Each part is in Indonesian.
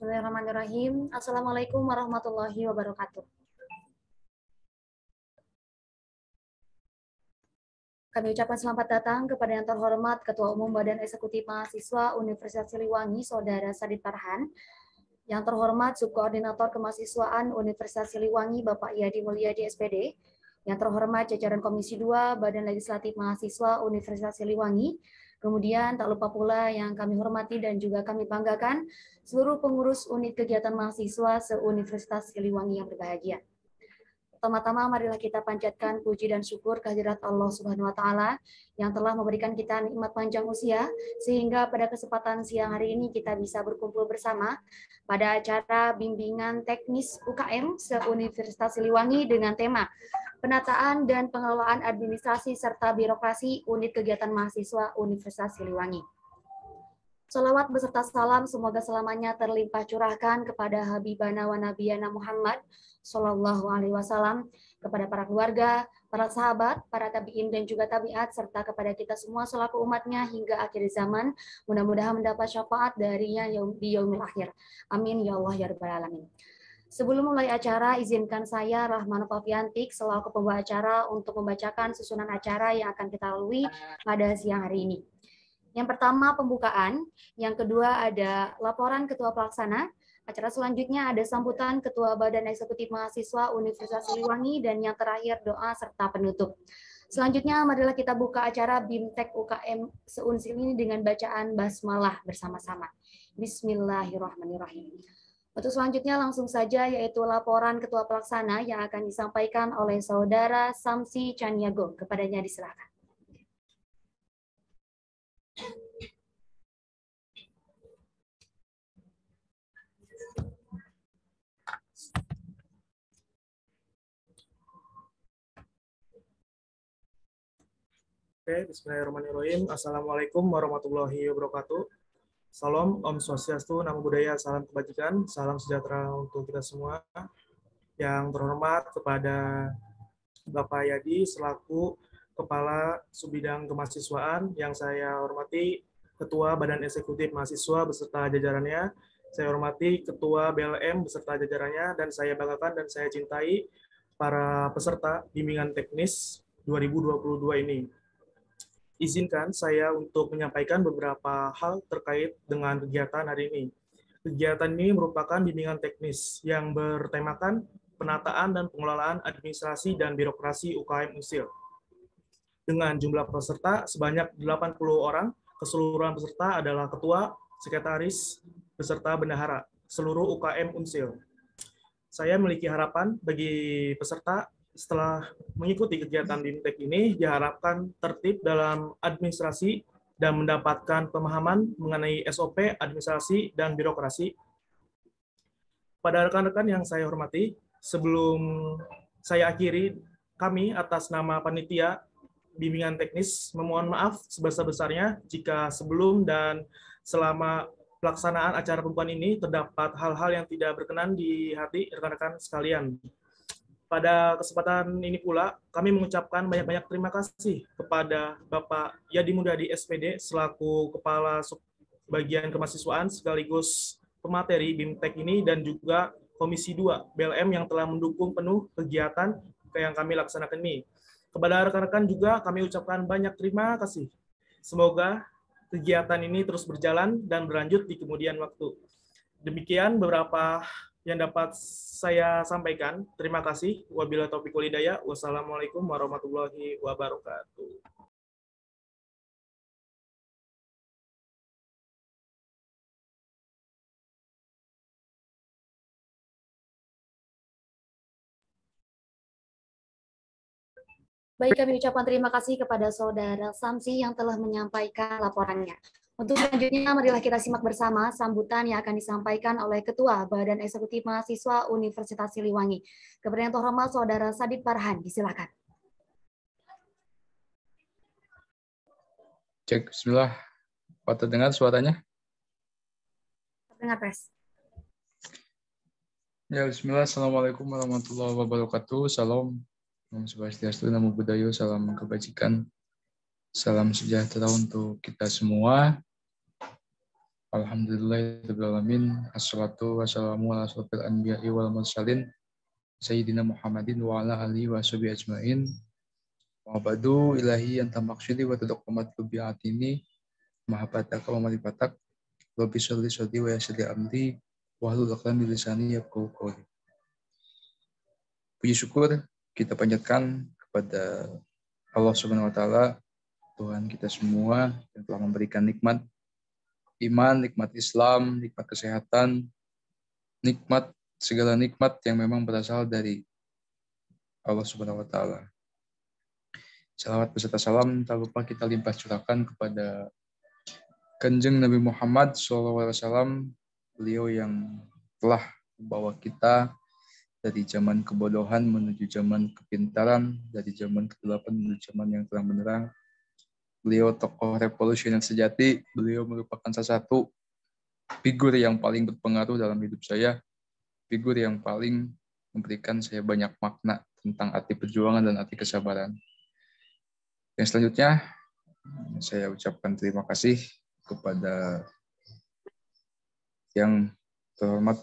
Bismillahirrahmanirrahim. Assalamualaikum warahmatullahi wabarakatuh. Kami ucapkan selamat datang kepada yang terhormat Ketua Umum Badan Eksekutif Mahasiswa Universitas Siliwangi, Saudara Sadid Farhan. Yang terhormat Subkoordinator Kemahasiswaan Universitas Siliwangi, Bapak Yadi Mulyadi SPD. Yang terhormat jajaran Komisi 2 Badan Legislatif Mahasiswa Universitas Siliwangi. Kemudian tak lupa pula yang kami hormati dan juga kami banggakan seluruh pengurus unit kegiatan mahasiswa se-Universitas Siliwangi yang berbahagia. Pertama-tama marilah kita panjatkan puji dan syukur kehadirat Allah Subhanahu wa taala yang telah memberikan kita nikmat panjang usia sehingga pada kesempatan siang hari ini kita bisa berkumpul bersama pada acara bimbingan teknis UKM se-Universitas Siliwangi dengan tema Penataan dan Pengelolaan Administrasi serta Birokrasi Unit Kegiatan Mahasiswa Universitas Siliwangi. Salawat beserta salam semoga selamanya terlimpah curahkan kepada Habibana wa Nabiyana Muhammad Sallallahu Alaihi Wasallam, kepada para keluarga, para sahabat, para tabiin dan juga tabiat, serta kepada kita semua selaku umatnya hingga akhir zaman. Mudah-mudahan mendapat syafaat darinya di yaumil akhir. Amin ya Allah ya Rabbal Alamin. Sebelum mulai acara, izinkan saya Rahman Paviantik selaku pembawa acara untuk membacakan susunan acara yang akan kita lalui pada siang hari ini. Yang pertama pembukaan, yang kedua ada laporan Ketua Pelaksana, acara selanjutnya ada sambutan Ketua Badan Eksekutif Mahasiswa Universitas Siliwangi, dan yang terakhir doa serta penutup. Selanjutnya marilah kita buka acara BIMTEK UKM se-Unsil ini dengan bacaan basmalah bersama-sama. Bismillahirrahmanirrahim. Untuk selanjutnya langsung saja yaitu laporan Ketua Pelaksana yang akan disampaikan oleh Saudara Samsi Caniago. Kepadanya diserahkan. Oke, bismillahirrahmanirrahim. Assalamualaikum warahmatullahi wabarakatuh. Salam, Om Swastiastu, Namo Buddhaya, salam kebajikan, salam sejahtera untuk kita semua. Yang terhormat kepada Bapak Yadi selaku Kepala Subbidang Kemahasiswaan, yang saya hormati Ketua Badan Eksekutif Mahasiswa beserta jajarannya, saya hormati Ketua BLM beserta jajarannya, dan saya banggakan dan saya cintai para peserta bimbingan teknis 2022 ini. Izinkan saya untuk menyampaikan beberapa hal terkait dengan kegiatan hari ini. Kegiatan ini merupakan bimbingan teknis yang bertemakan penataan dan pengelolaan administrasi dan birokrasi UKM Unsil. Dengan jumlah peserta sebanyak 80 orang, keseluruhan peserta adalah ketua, sekretaris, beserta bendahara seluruh UKM Unsil. Saya memiliki harapan bagi peserta setelah mengikuti kegiatan BIMTEK ini diharapkan tertib dalam administrasi dan mendapatkan pemahaman mengenai SOP, administrasi, dan birokrasi. Pada rekan-rekan yang saya hormati, sebelum saya akhiri, kami atas nama panitia bimbingan teknis memohon maaf sebesar-besarnya jika sebelum dan selama pelaksanaan acara pembukaan ini terdapat hal-hal yang tidak berkenan di hati rekan-rekan sekalian. Pada kesempatan ini pula, kami mengucapkan banyak-banyak terima kasih kepada Bapak Yadi Mulyadi SPD selaku Kepala Bagian Kemahasiswaan sekaligus pemateri BIMTEK ini, dan juga Komisi 2 BLM yang telah mendukung penuh kegiatan yang kami laksanakan ini. Kepada rekan-rekan juga kami ucapkan banyak terima kasih. Semoga kegiatan ini terus berjalan dan berlanjut di kemudian waktu. Demikian beberapa yang dapat saya sampaikan. Terima kasih. Wabillahi taufiq wal hidayah. Wassalamualaikum warahmatullahi wabarakatuh. Baik, kami ucapkan terima kasih kepada Saudara Samsi yang telah menyampaikan laporannya. Untuk selanjutnya, marilah kita simak bersama sambutan yang akan disampaikan oleh Ketua Badan Eksekutif Mahasiswa Universitas Siliwangi. Kepada yang terhormat Saudara Sadit Farhan, disilakan. Cek, bismillah. Pak terdengar suaranya? Terdengar, Pres. Ya, bismillah. Assalamualaikum warahmatullahi wabarakatuh. Salam. Om Swastiastu, Namo Buddhaya, salam kebajikan. Salam sejahtera untuk kita semua. Alhamdulillahirrahmanirrahim. Assalatu wassalamu ala asrofil anbiya'i wal mursalin. Sayyidina Muhammadin wa ala alihi wa sahbihi ajma'in. Wa ba'du ilahi anta maksudi wa tadaqamat kubi'atini. Mahabataka wa marifatak. Rabbi sholli sholli wa yassir amri. Wahlul 'uqdatam min lisani yafqahu qawli. Puji syukur kita panjatkan kepada Allah Subhanahu wa taala, Tuhan kita semua yang telah memberikan nikmat iman, nikmat Islam, nikmat kesehatan, nikmat segala nikmat yang memang berasal dari Allah Subhanahu wa taala. Salawat beserta salam tak lupa kita limpah curahkan kepada Kanjeng Nabi Muhammad SAW, beliau yang telah membawa kita dari zaman kebodohan menuju zaman kepintaran, dari zaman kegelapan menuju zaman yang terang benderang. Beliau tokoh revolusi yang sejati, beliau merupakan salah satu figur yang paling berpengaruh dalam hidup saya, figur yang paling memberikan saya banyak makna tentang arti perjuangan dan arti kesabaran. Yang selanjutnya, saya ucapkan terima kasih kepada yang terhormat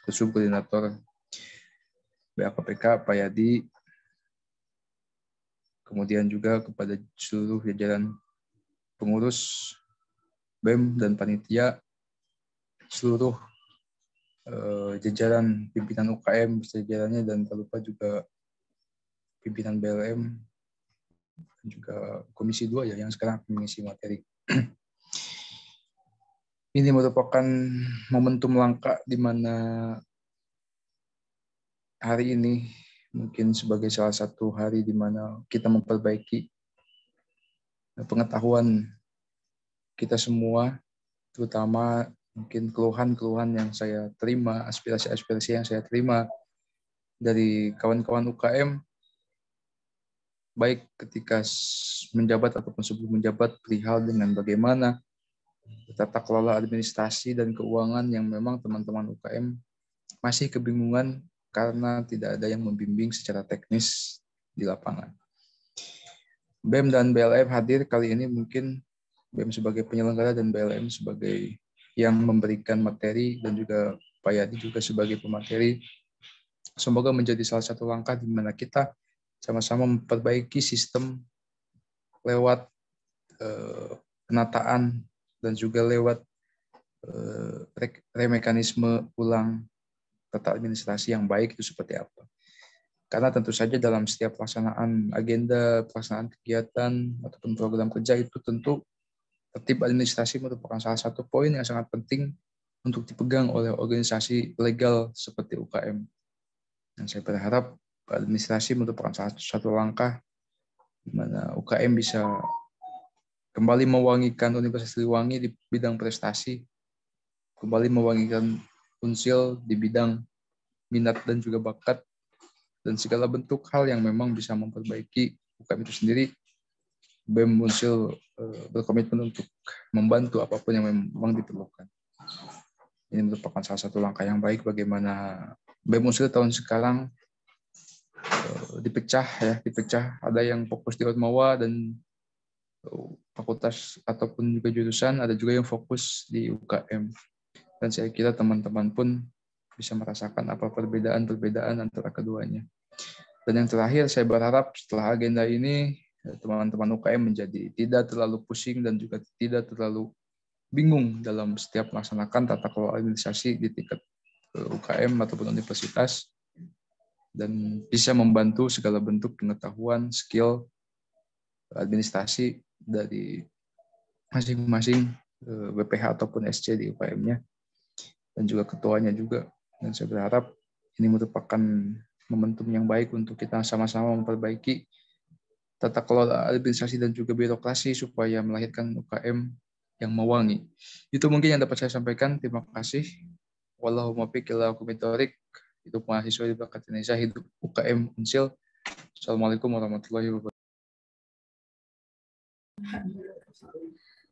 Subkoordinator BAKPK Pak Yadi, kemudian juga kepada seluruh jajaran pengurus BEM dan panitia, seluruh jajaran pimpinan UKM jajarannya, dan tak lupa juga pimpinan BLM dan juga Komisi 2 ya yang sekarang mengisi materi. Ini merupakan momentum langka di mana hari ini mungkin sebagai salah satu hari di mana kita memperbaiki pengetahuan kita semua, terutama mungkin keluhan-keluhan yang saya terima, aspirasi-aspirasi yang saya terima dari kawan-kawan UKM, baik ketika menjabat ataupun sebelum menjabat, perihal dengan bagaimana tata kelola administrasi dan keuangan yang memang teman-teman UKM masih kebingungan karena tidak ada yang membimbing secara teknis di lapangan. BEM dan BLM hadir kali ini, mungkin BEM sebagai penyelenggara dan BLM sebagai yang memberikan materi, dan juga Pak Yadi juga sebagai pemateri. Semoga menjadi salah satu langkah di mana kita sama-sama memperbaiki sistem lewat penataan dan juga lewat remekanisme ulang tata administrasi yang baik itu seperti apa. Karena tentu saja dalam setiap pelaksanaan agenda, pelaksanaan kegiatan, ataupun program kerja itu tentu tertib administrasi merupakan salah satu poin yang sangat penting untuk dipegang oleh organisasi legal seperti UKM. Dan saya berharap administrasi merupakan salah satu langkah di mana UKM bisa kembali mewangikan Universitas Siliwangi di bidang prestasi, kembali mewangikan Unsil di bidang minat dan juga bakat, dan segala bentuk hal yang memang bisa memperbaiki UKM itu sendiri. BEM Unsil berkomitmen untuk membantu apapun yang memang diperlukan. Ini merupakan salah satu langkah yang baik bagaimana BEM Unsil tahun sekarang dipecah. Ada yang fokus di Ormawa dan fakultas ataupun juga jurusan, ada juga yang fokus di UKM. Dan saya kira teman-teman pun bisa merasakan apa perbedaan-perbedaan antara keduanya. Dan yang terakhir, saya berharap setelah agenda ini, teman-teman UKM menjadi tidak terlalu pusing dan juga tidak terlalu bingung dalam setiap melaksanakan tata kelola administrasi di tingkat UKM ataupun universitas, dan bisa membantu segala bentuk pengetahuan, skill, administrasi dari masing-masing BPH ataupun SC di UKM-nya, dan juga ketuanya juga. Dan saya berharap ini merupakan momentum yang baik untuk kita sama-sama memperbaiki tata kelola administrasi dan juga birokrasi supaya melahirkan UKM yang mewangi. Itu mungkin yang dapat saya sampaikan. Terima kasih. Wallahumma muwaffiq ila aqwamit thoriq. Hidup mahasiswa di Bakat Indonesia, hidup UKM Unsil. Assalamualaikum warahmatullahi wabarakatuh.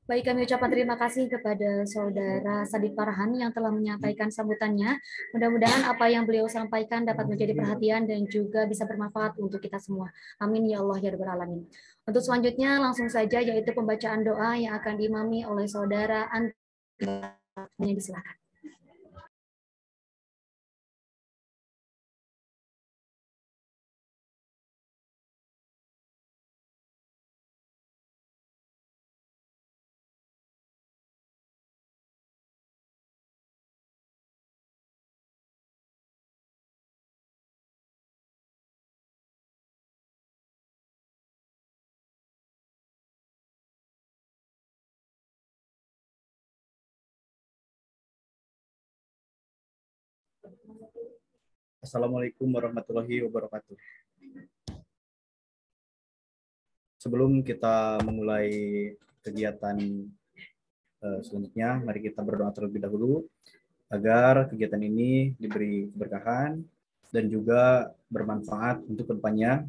Baik, kami ucapkan terima kasih kepada Saudara Sadid Farhan yang telah menyampaikan sambutannya. Mudah-mudahan apa yang beliau sampaikan dapat menjadi perhatian dan juga bisa bermanfaat untuk kita semua. Amin ya Allah ya Rabbal Alamin. Untuk selanjutnya langsung saja yaitu pembacaan doa yang akan diimami oleh Saudara Andi. Disilakan. Assalamualaikum warahmatullahi wabarakatuh. Sebelum kita memulai kegiatan selanjutnya, mari kita berdoa terlebih dahulu agar kegiatan ini diberi keberkahan dan juga bermanfaat untuk kedepannya.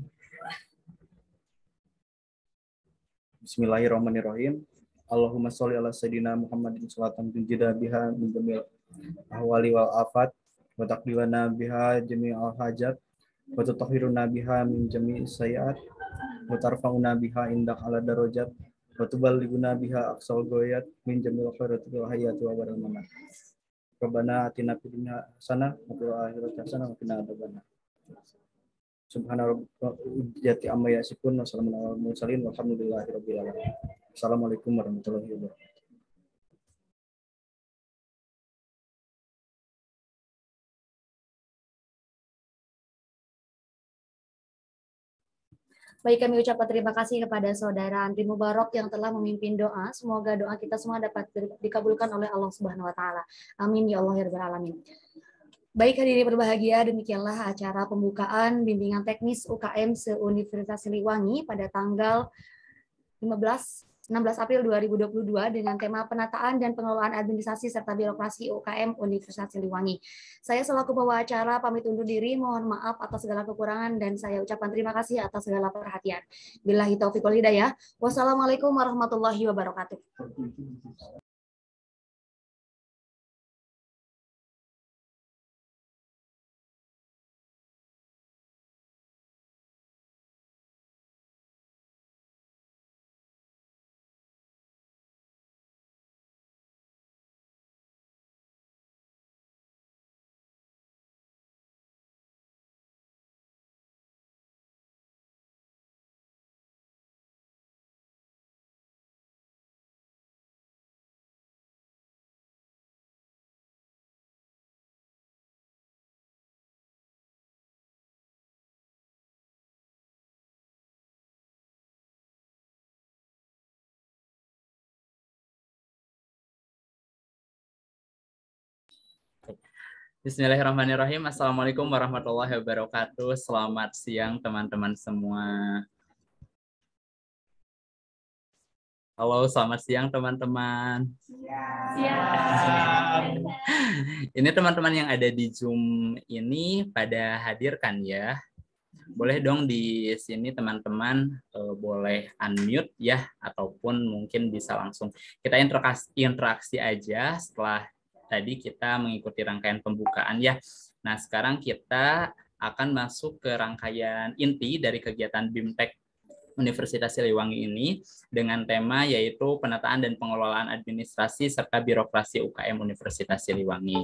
Bismillahirrahmanirrahim. Allahumma sholli ala sayyidina Muhammadin sholatan tunjina biha min jamil ahwali wal afat wa taqdilana biha jami'al hajat wa tutahhiruna biha min jami'is sayiat wa tarfa'una biha indak ala darajat wa tuballighuna biha aqsal ghayat min jami'il khairati wal hayati wa baral mamat. Rabbana atina fid dunya hasanah wa fil akhirati hasanah wa qina adzabannar. Subhana rabbika rabbil amma yasifun wa salamun alal mursalin walhamdulillahi rabbil alamin. Assalamualaikum warahmatullahi wabarakatuh. Baik, kami ucapkan terima kasih kepada Saudara Andri Mubarok yang telah memimpin doa. Semoga doa kita semua dapat dikabulkan oleh Allah Subhanahu wa taala. Amin ya Allah ya rabbal alamin. Baik, hadirin berbahagia, demikianlah acara pembukaan bimbingan teknis UKM se-Universitas Siliwangi pada tanggal 16 April 2022 dengan tema penataan dan pengelolaan administrasi serta birokrasi UKM Universitas Siliwangi. Saya selaku pembawa acara pamit undur diri, mohon maaf atas segala kekurangan dan saya ucapkan terima kasih atas segala perhatian. Billahi taufiq wal hidayah. Wassalamualaikum warahmatullahi wabarakatuh. Bismillahirrahmanirrahim. Assalamualaikum warahmatullahi wabarakatuh. Selamat siang teman-teman semua. Halo, selamat siang teman-teman. Siang. Ini teman-teman yang ada di Zoom ini pada hadir kan ya? Boleh dong di sini teman-teman boleh unmute ya, ataupun mungkin bisa langsung kita interaksi aja setelah tadi kita mengikuti rangkaian pembukaan ya. Nah, sekarang kita akan masuk ke rangkaian inti dari kegiatan BIMTEK Universitas Siliwangi ini dengan tema yaitu penataan dan pengelolaan administrasi serta birokrasi UKM Universitas Siliwangi.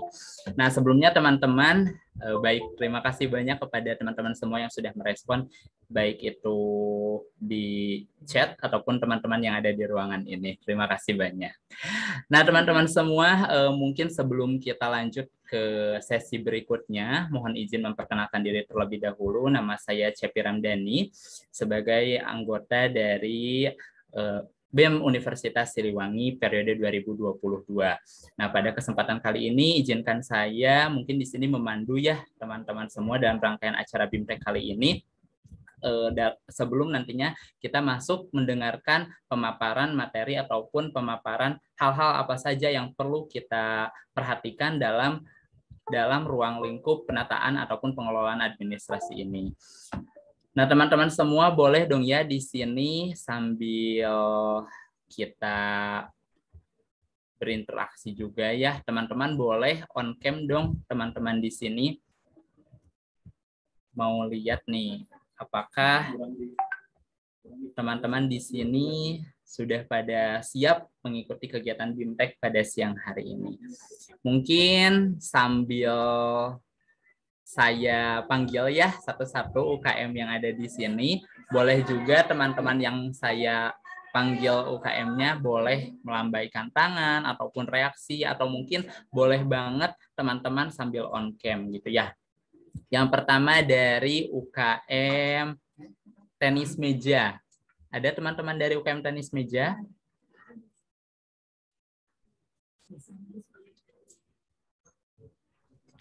Nah, sebelumnya teman-teman, baik terima kasih banyak kepada teman-teman semua yang sudah merespon, baik itu di chat ataupun teman-teman yang ada di ruangan ini. Terima kasih banyak. Nah, teman-teman semua, mungkin sebelum kita lanjut ke sesi berikutnya, mohon izin memperkenalkan diri terlebih dahulu. Nama saya Cepi Ramdhani sebagai anggota dari BEM Universitas Siliwangi periode 2022. Nah, pada kesempatan kali ini izinkan saya mungkin di sini memandu ya teman-teman semua dalam rangkaian acara BIMTEK kali ini. sebelum nantinya kita masuk mendengarkan pemaparan materi ataupun pemaparan hal-hal apa saja yang perlu kita perhatikan dalam ruang lingkup penataan ataupun pengelolaan administrasi ini. Nah, teman-teman semua boleh dong ya di sini sambil kita berinteraksi juga ya. Teman-teman boleh on cam dong, teman-teman di sini. Mau lihat nih, apakah teman-teman di sini sudah pada siap mengikuti kegiatan BIMTEK pada siang hari ini. Mungkin sambil saya panggil ya satu-satu UKM yang ada di sini. Boleh juga teman-teman yang saya panggil UKM-nya boleh melambaikan tangan ataupun reaksi, atau mungkin boleh banget teman-teman sambil on cam gitu ya. Yang pertama dari UKM tenis meja. Ada teman-teman dari UKM tenis meja?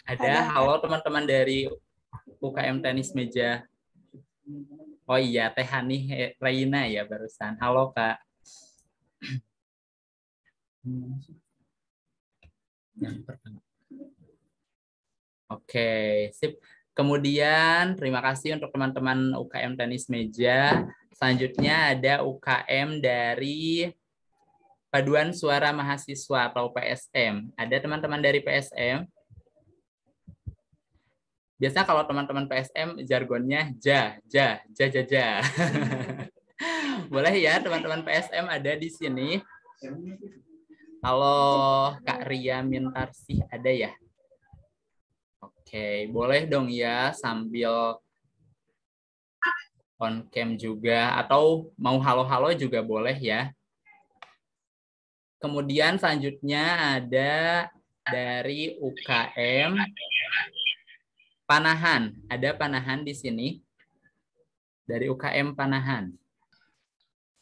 Ada. Halo teman-teman dari UKM tenis meja. Oh iya, Teh Hani Reina ya barusan. Halo Kak. Oke, sip. Kemudian terima kasih untuk teman-teman UKM tenis meja. Selanjutnya ada UKM dari Paduan Suara Mahasiswa atau PSM. Ada teman-teman dari PSM? Biasa kalau teman-teman PSM jargonnya ja. Boleh ya teman-teman PSM ada di sini. Halo Kak Ria Mintarsih ada ya? Oke, boleh dong ya sambil on cam juga, atau mau halo-halo juga boleh ya. Kemudian selanjutnya ada dari UKM Panahan. Ada Panahan di sini? Dari UKM Panahan.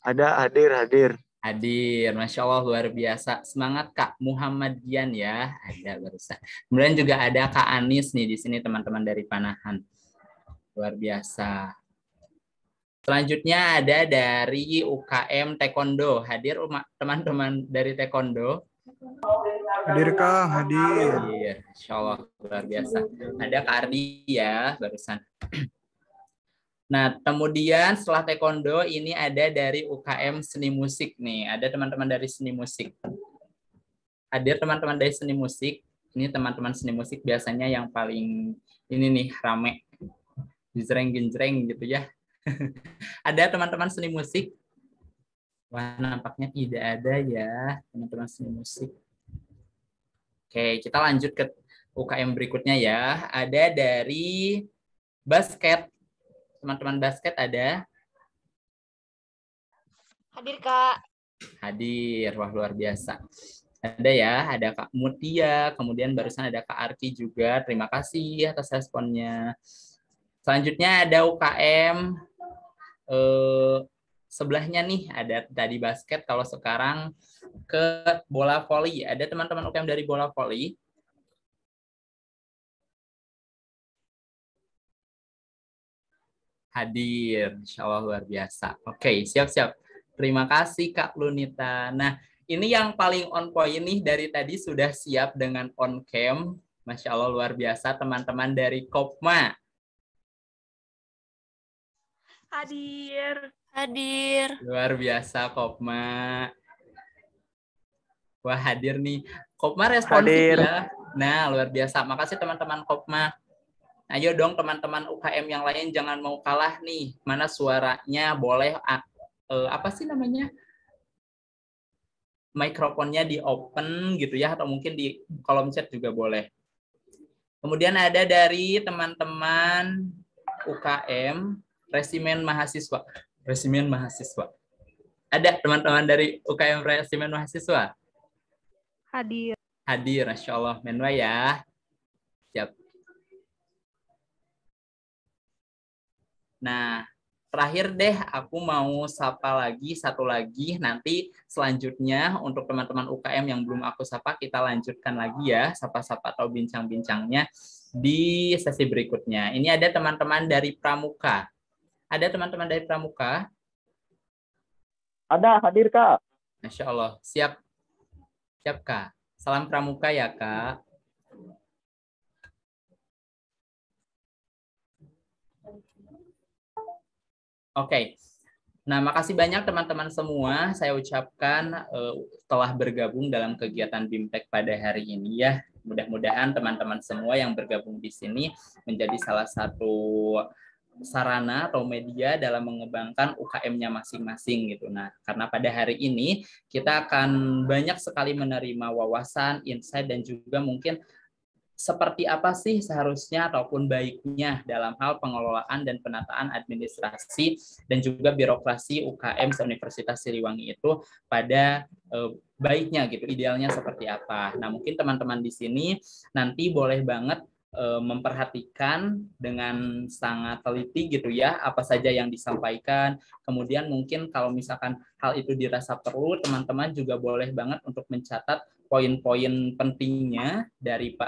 Ada, hadir. Hadir, Masya Allah luar biasa. Semangat Kak Muhammadian ya. Ada barusan. Kemudian juga ada Kak Anis nih di sini teman-teman dari Panahan. Luar biasa. Selanjutnya ada dari UKM Taekwondo. Hadir teman-teman dari Taekwondo. Hadir Kang, hadir. Iya, Insya Allah luar biasa. Ada Kak Ardi ya barusan. Nah, kemudian setelah Taekwondo ini ada dari UKM Seni Musik nih. Ada teman-teman dari Seni Musik. Hadir teman-teman dari Seni Musik. Ini teman-teman Seni Musik biasanya yang paling ini nih rame. Genjreng-genjreng gitu ya. Ada teman-teman Seni Musik? Wah, nampaknya tidak ada ya teman-teman Seni Musik. Oke, kita lanjut ke UKM berikutnya ya. Ada dari basket. Teman-teman basket ada? Hadir, Kak. Hadir. Wah, luar biasa. Ada ya, ada Kak Mutia, kemudian barusan ada Kak Arki juga. Terima kasih atas responnya. Selanjutnya ada UKM sebelahnya nih, ada tadi basket, kalau sekarang ke bola voli. Ada teman-teman UKM dari bola voli? Hadir, Insya Allah luar biasa. Oke, siap-siap. Terima kasih Kak Lunita. Nah, ini yang paling on point nih dari tadi sudah siap dengan on cam. Masya Allah luar biasa teman-teman dari Kopma. Hadir. Luar biasa Kopma. Wah, hadir nih. Kopma responsif ya. Nah, luar biasa. Makasih teman-teman Kopma. Ayo dong teman-teman UKM yang lain jangan mau kalah nih. Mana suaranya boleh apa sih namanya? Mikrofonnya di open gitu ya, atau mungkin di kolom chat juga boleh. Kemudian ada dari teman-teman UKM Resimen Mahasiswa. Resimen Mahasiswa. Ada teman-teman dari UKM Resimen Mahasiswa? Hadir. Hadir, Masya Allah. Menwa ya. Siap. Nah, terakhir deh aku mau sapa lagi, satu lagi. Nanti selanjutnya untuk teman-teman UKM yang belum aku sapa, kita lanjutkan lagi ya, sapa-sapa atau bincang-bincangnya di sesi berikutnya. Ini ada teman-teman dari Pramuka. Ada teman-teman dari Pramuka? Ada, hadir Kak. Masya Allah. Siap. Siap, Kak. Salam Pramuka ya, Kak. Oke. Nah, makasih banyak teman-teman semua. Saya ucapkan telah bergabung dalam kegiatan BIMTEK pada hari ini ya. Mudah-mudahan teman-teman semua yang bergabung di sini menjadi salah satu sarana atau media dalam mengembangkan UKM-nya masing-masing gitu. Nah, karena pada hari ini kita akan banyak sekali menerima wawasan, insight, dan juga mungkin seperti apa sih seharusnya ataupun baiknya dalam hal pengelolaan dan penataan administrasi dan juga birokrasi UKM Universitas Siliwangi itu pada baiknya gitu, idealnya seperti apa. Nah, mungkin teman-teman di sini nanti boleh banget memperhatikan dengan sangat teliti gitu ya apa saja yang disampaikan. Kemudian mungkin kalau misalkan hal itu dirasa perlu, teman-teman juga boleh banget untuk mencatat poin-poin pentingnya dari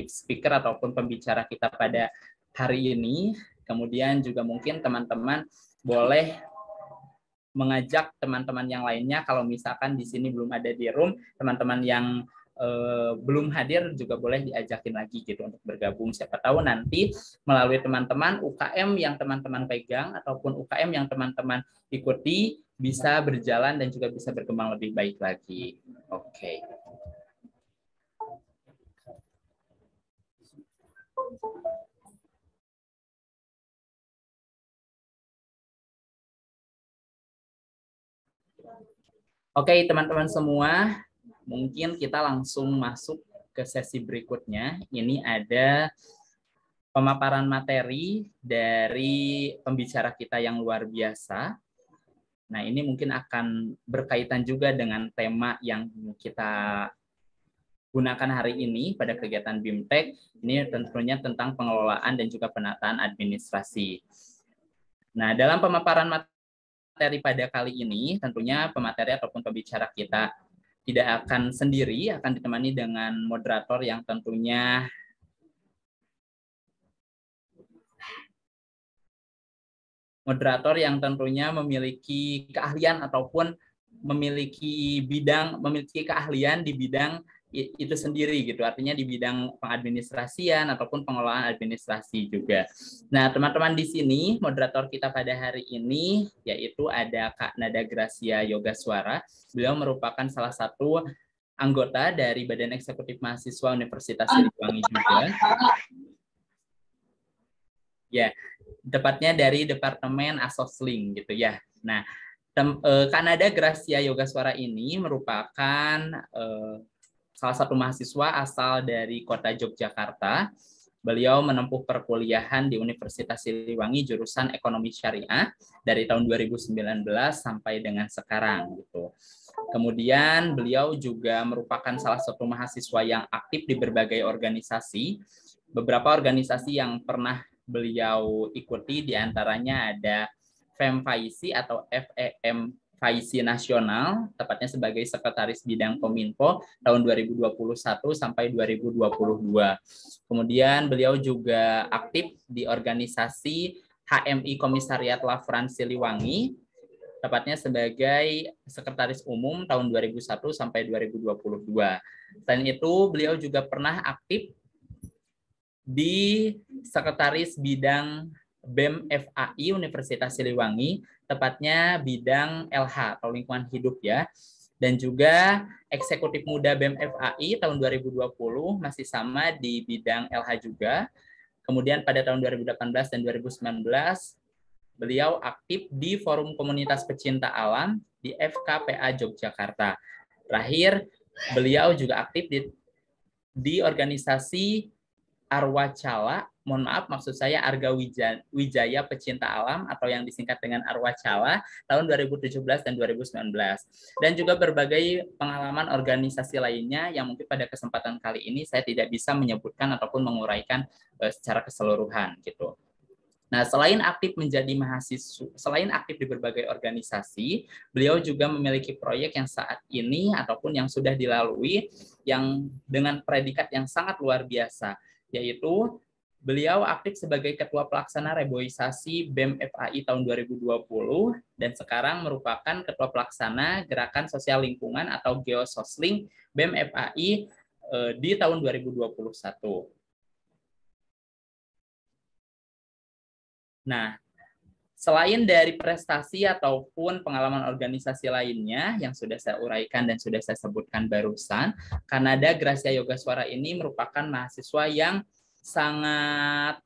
speaker ataupun pembicara kita pada hari ini. Kemudian juga mungkin teman-teman boleh mengajak teman-teman yang lainnya kalau misalkan di sini belum ada di room, teman-teman yang belum hadir juga boleh diajakin lagi gitu untuk bergabung. Siapa tahu nanti melalui teman-teman UKM yang teman-teman pegang ataupun UKM yang teman-teman ikuti bisa berjalan dan juga bisa berkembang lebih baik lagi. Oke. Oke, teman-teman semua, mungkin kita langsung masuk ke sesi berikutnya. Ini ada pemaparan materi dari pembicara kita yang luar biasa. Nah, ini mungkin akan berkaitan juga dengan tema yang kita gunakan hari ini pada kegiatan BIMTEK. Ini tentunya tentang pengelolaan dan juga penataan administrasi. Nah, dalam pemaparan materi pada kali ini, tentunya pemateri ataupun pembicara kita tidak akan sendiri, akan ditemani dengan moderator yang tentunya memiliki keahlian ataupun memiliki keahlian di bidang itu sendiri gitu, artinya di bidang pengadministrasian ataupun pengelolaan administrasi juga. Nah, teman-teman di sini moderator kita pada hari ini yaitu ada Kak Nada Gracia Yogaswara. Beliau merupakan salah satu anggota dari Badan Eksekutif Mahasiswa Universitas Siliwangi juga. Ya, tepatnya dari Departemen Asosling gitu ya. Nah, Kak Nada Gracia Yogaswara ini merupakan salah satu mahasiswa asal dari kota Yogyakarta. Beliau menempuh perkuliahan di Universitas Siliwangi jurusan Ekonomi Syariah dari tahun 2019 sampai dengan sekarang gitu. Kemudian beliau juga merupakan salah satu mahasiswa yang aktif di berbagai organisasi. Beberapa organisasi yang pernah beliau ikuti diantaranya ada FEMFAISI atau FEM Faisi Nasional, tepatnya sebagai Sekretaris Bidang Kominfo tahun 2021 sampai 2022. Kemudian beliau juga aktif di organisasi HMI Komisariat Lavran Siliwangi, tepatnya sebagai Sekretaris Umum tahun 2001 sampai 2022. Selain itu, beliau juga pernah aktif di Sekretaris Bidang BEM FAI Universitas Siliwangi, tepatnya bidang LH atau lingkungan hidup ya. Dan juga Eksekutif Muda BEM FAI tahun 2020 masih sama di bidang LH juga. Kemudian pada tahun 2018 dan 2019 beliau aktif di Forum Komunitas Pecinta Alam di FKPA Yogyakarta. Terakhir, beliau juga aktif di organisasi Arwacala, mohon maaf maksud saya Arga Wijaya Pecinta Alam atau yang disingkat dengan Arwacala tahun 2017 dan 2019. Dan juga berbagai pengalaman organisasi lainnya yang mungkin pada kesempatan kali ini saya tidak bisa menyebutkan ataupun menguraikan secara keseluruhan gitu. Nah, selain aktif menjadi mahasiswa, selain aktif di berbagai organisasi, beliau juga memiliki proyek yang saat ini ataupun yang sudah dilalui yang dengan predikat yang sangat luar biasa, yaitu Beliau aktif sebagai Ketua Pelaksana Reboisasi BEM FAI tahun 2020 dan sekarang merupakan Ketua Pelaksana Gerakan Sosial Lingkungan atau Geososling BEM FAI di tahun 2021. Nah, selain dari prestasi ataupun pengalaman organisasi lainnya yang sudah saya uraikan dan sudah saya sebutkan barusan, Kanada Gracia Yoga Suara ini merupakan mahasiswa yang sangat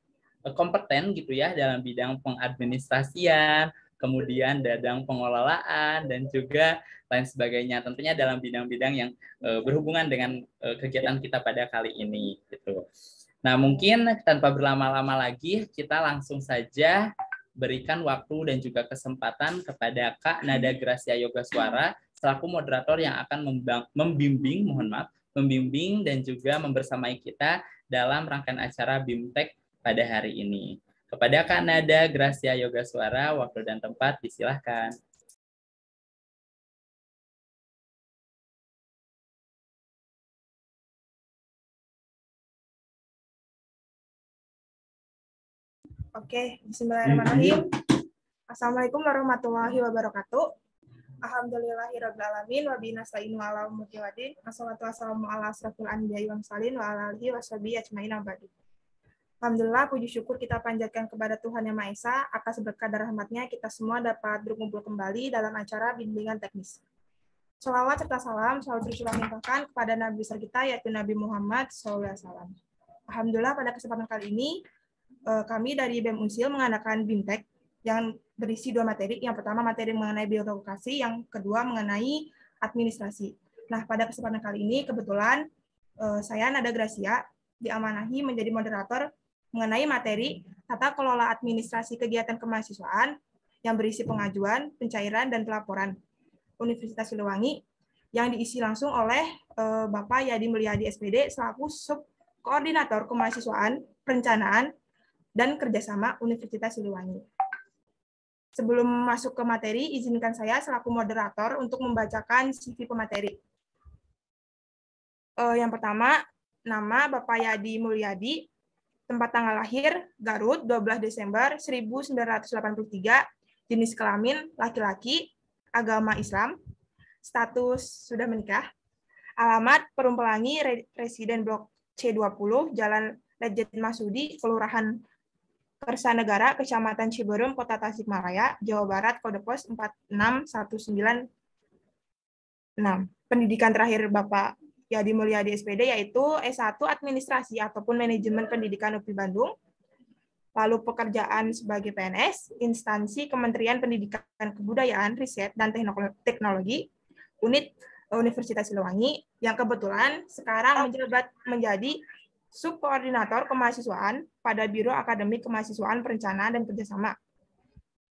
kompeten gitu ya dalam bidang pengadministrasian, kemudian bidang pengelolaan dan juga lain sebagainya. Tentunya dalam bidang-bidang yang berhubungan dengan kegiatan kita pada kali ini gitu. Nah, mungkin tanpa berlama-lama lagi kita langsung saja berikan waktu dan juga kesempatan kepada Kak Nada Gracia Yoga Suara selaku moderator yang akan membimbing dan juga membersamai kita dalam rangkaian acara BIMTEK pada hari ini. Kepada Kak Nada Gracia Yoga Suara, waktu dan tempat disilahkan. Oke, bismillahirrahmanirrahim. Assalamualaikum warahmatullahi wabarakatuh. Alhamdulillahirrabbilalamin wa bihi nasta'inu ala umuri waddin. Wassalatu wassalamu ala asrofil anbiya'i wal mursalin wa ala alihi washabihi ajmain abadi. Alhamdulillah, puji syukur kita panjatkan kepada Tuhan Yang Maha Esa atas berkat dan rahmat-Nya kita semua dapat berkumpul kembali dalam acara bimbingan teknis. Shalawat serta salam selalu tercurahkan kepada Nabi besar kita yaitu Nabi Muhammad SAW. Alhamdulillah pada kesempatan kali ini kami dari BEM Unsil mengadakan BIMTEK yang berisi 2 materi. Yang pertama materi mengenai birokrasi, yang kedua mengenai administrasi. Nah, pada kesempatan kali ini kebetulan saya Nada Gracia diamanahi menjadi moderator mengenai materi tata kelola administrasi kegiatan kemahasiswaan yang berisi pengajuan, pencairan, dan pelaporan Universitas Siliwangi yang diisi langsung oleh Bapak Yadi Mulyadi SPD selaku Subkoordinator Kemahasiswaan, Perencanaan, dan Kerjasama Universitas Siliwangi. Sebelum masuk ke materi, izinkan saya selaku moderator untuk membacakan CV pemateri. Yang pertama, nama Bapak Yadi Mulyadi, tempat tanggal lahir Garut 12 Desember 1983, jenis kelamin laki-laki, agama Islam, status sudah menikah, alamat Perum Pelangi, residen Blok C20, Jalan Lejen Masudi, Kelurahan Kersanegara, Kecamatan Ciberem, Kota Tasikmalaya, Jawa Barat, kode pos 46196. Pendidikan terakhir Bapak Yadi Mulyadi SPD yaitu S1 Administrasi ataupun Manajemen Pendidikan UPI Bandung. Lalu pekerjaan sebagai PNS, instansi Kementerian Pendidikan Kebudayaan, Riset, dan Teknologi, Unit Universitas Siliwangi, yang kebetulan sekarang menjabat menjadi Subkoordinator Kemahasiswaan pada Biro Akademik Kemahasiswaan Perencanaan dan Kerjasama.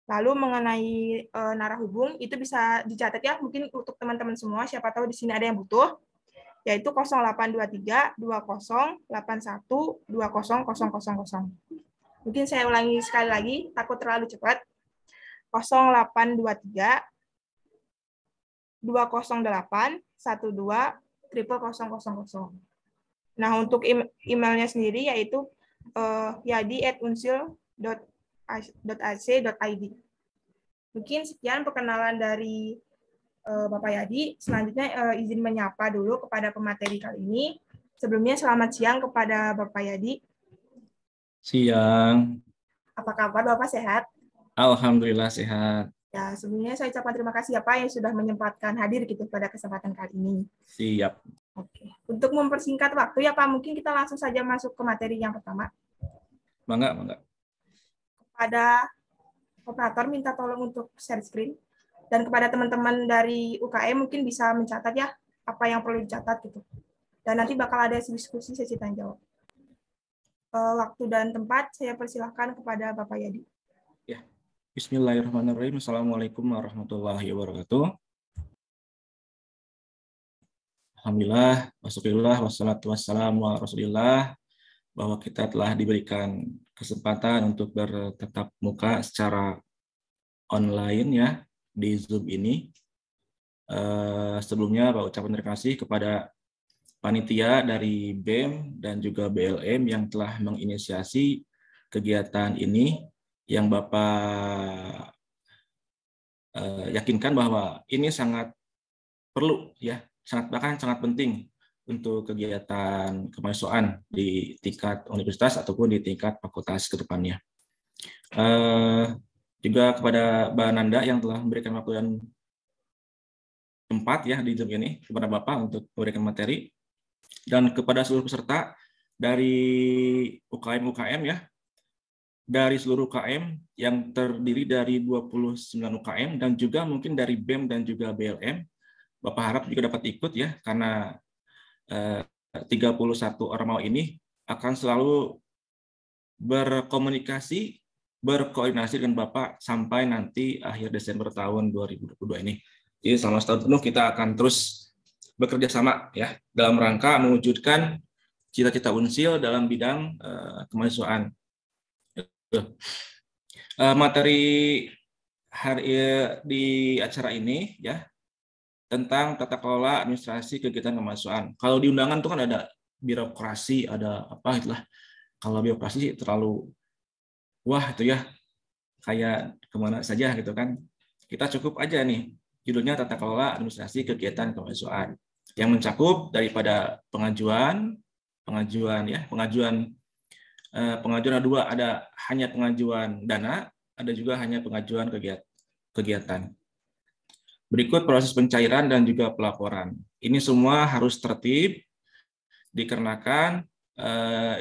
Lalu mengenai narahubung, itu bisa dicatat ya, mungkin untuk teman-teman semua, siapa tahu di sini ada yang butuh, yaitu 0823 2081 20000. Mungkin saya ulangi sekali lagi, takut terlalu cepat. 0823 208 12 0000. Nah, untuk emailnya sendiri yaitu yadi@unsil.ac.id. Mungkin sekian perkenalan dari Bapak Yadi. Selanjutnya izin menyapa dulu kepada pemateri kali ini. Sebelumnya selamat siang kepada Bapak Yadi. Siang. Apa kabar Bapak, sehat? Alhamdulillah sehat. Ya, sebelumnya saya ucapkan terima kasih ya Pak yang sudah menyempatkan hadir gitu pada kesempatan kali ini. Siap. Oke. Untuk mempersingkat waktu ya Pak, mungkin kita langsung saja masuk ke materi yang pertama. Mangga. Kepada operator minta tolong untuk share screen. Dan kepada teman-teman dari UKM mungkin bisa mencatat ya apa yang perlu dicatat gitu. Dan nanti bakal ada diskusi sesi tanya jawab. Waktu dan tempat saya persilahkan kepada Bapak Yadi. Ya. Bismillahirrahmanirrahim. Assalamualaikum warahmatullahi wabarakatuh. Alhamdulillah, wassalatu wassalamu ala rasulillah, bahwa kita telah diberikan kesempatan untuk bertatap muka secara online ya di Zoom ini. Sebelumnya Pak ucapkan terima kasih kepada panitia dari BEM dan juga BLM yang telah menginisiasi kegiatan ini, yang Bapak yakinkan bahwa ini sangat perlu, ya, bahkan sangat penting untuk kegiatan kemahasiswaan di tingkat universitas ataupun di tingkat fakultas ke depannya. Juga kepada Mbak Nanda yang telah memberikan waktu dan tempat ya di Zoom ini, kepada Bapak untuk memberikan materi, dan kepada seluruh peserta dari UKM ya, dari seluruh UKM yang terdiri dari 29 UKM dan juga mungkin dari BEM dan juga BLM. Bapak harap juga dapat ikut ya, karena 31 Ormawa ini akan selalu berkomunikasi, berkoordinasi dengan Bapak sampai nanti akhir Desember tahun 2022 ini. Jadi selama setahun penuh kita akan terus bekerja sama ya dalam rangka mewujudkan cita-cita Unsil dalam bidang kemahasiswaan. Materi hari di acara ini ya tentang tata kelola administrasi kegiatan kemahasiswaan. Kalau di undangan itu kan ada birokrasi, ada apa itulah. Kalau birokrasi terlalu wah itu ya kayak kemana saja gitu kan. Kita cukup aja nih judulnya tata kelola administrasi kegiatan kemahasiswaan yang mencakup daripada pengajuan ada dua, ada hanya pengajuan dana, ada juga hanya pengajuan kegiatan. Berikut proses pencairan dan juga pelaporan. Ini semua harus tertib dikarenakan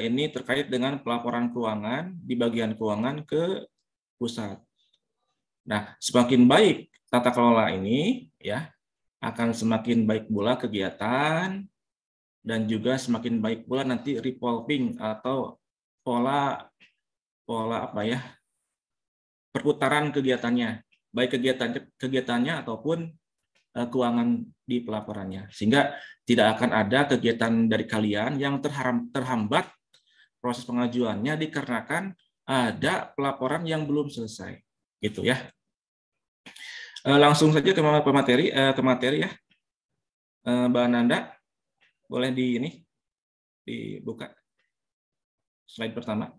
ini terkait dengan pelaporan keuangan di bagian keuangan ke pusat. Nah, semakin baik tata kelola ini ya, akan semakin baik pula kegiatan dan juga semakin baik pula nanti revolving atau pola apa ya, perputaran kegiatannya, baik kegiatannya ataupun keuangan di pelaporannya, sehingga tidak akan ada kegiatan dari kalian yang terhambat proses pengajuannya dikarenakan ada pelaporan yang belum selesai, gitu ya. Langsung saja ke materi ya. Mbak Nanda, boleh dibuka slide pertama.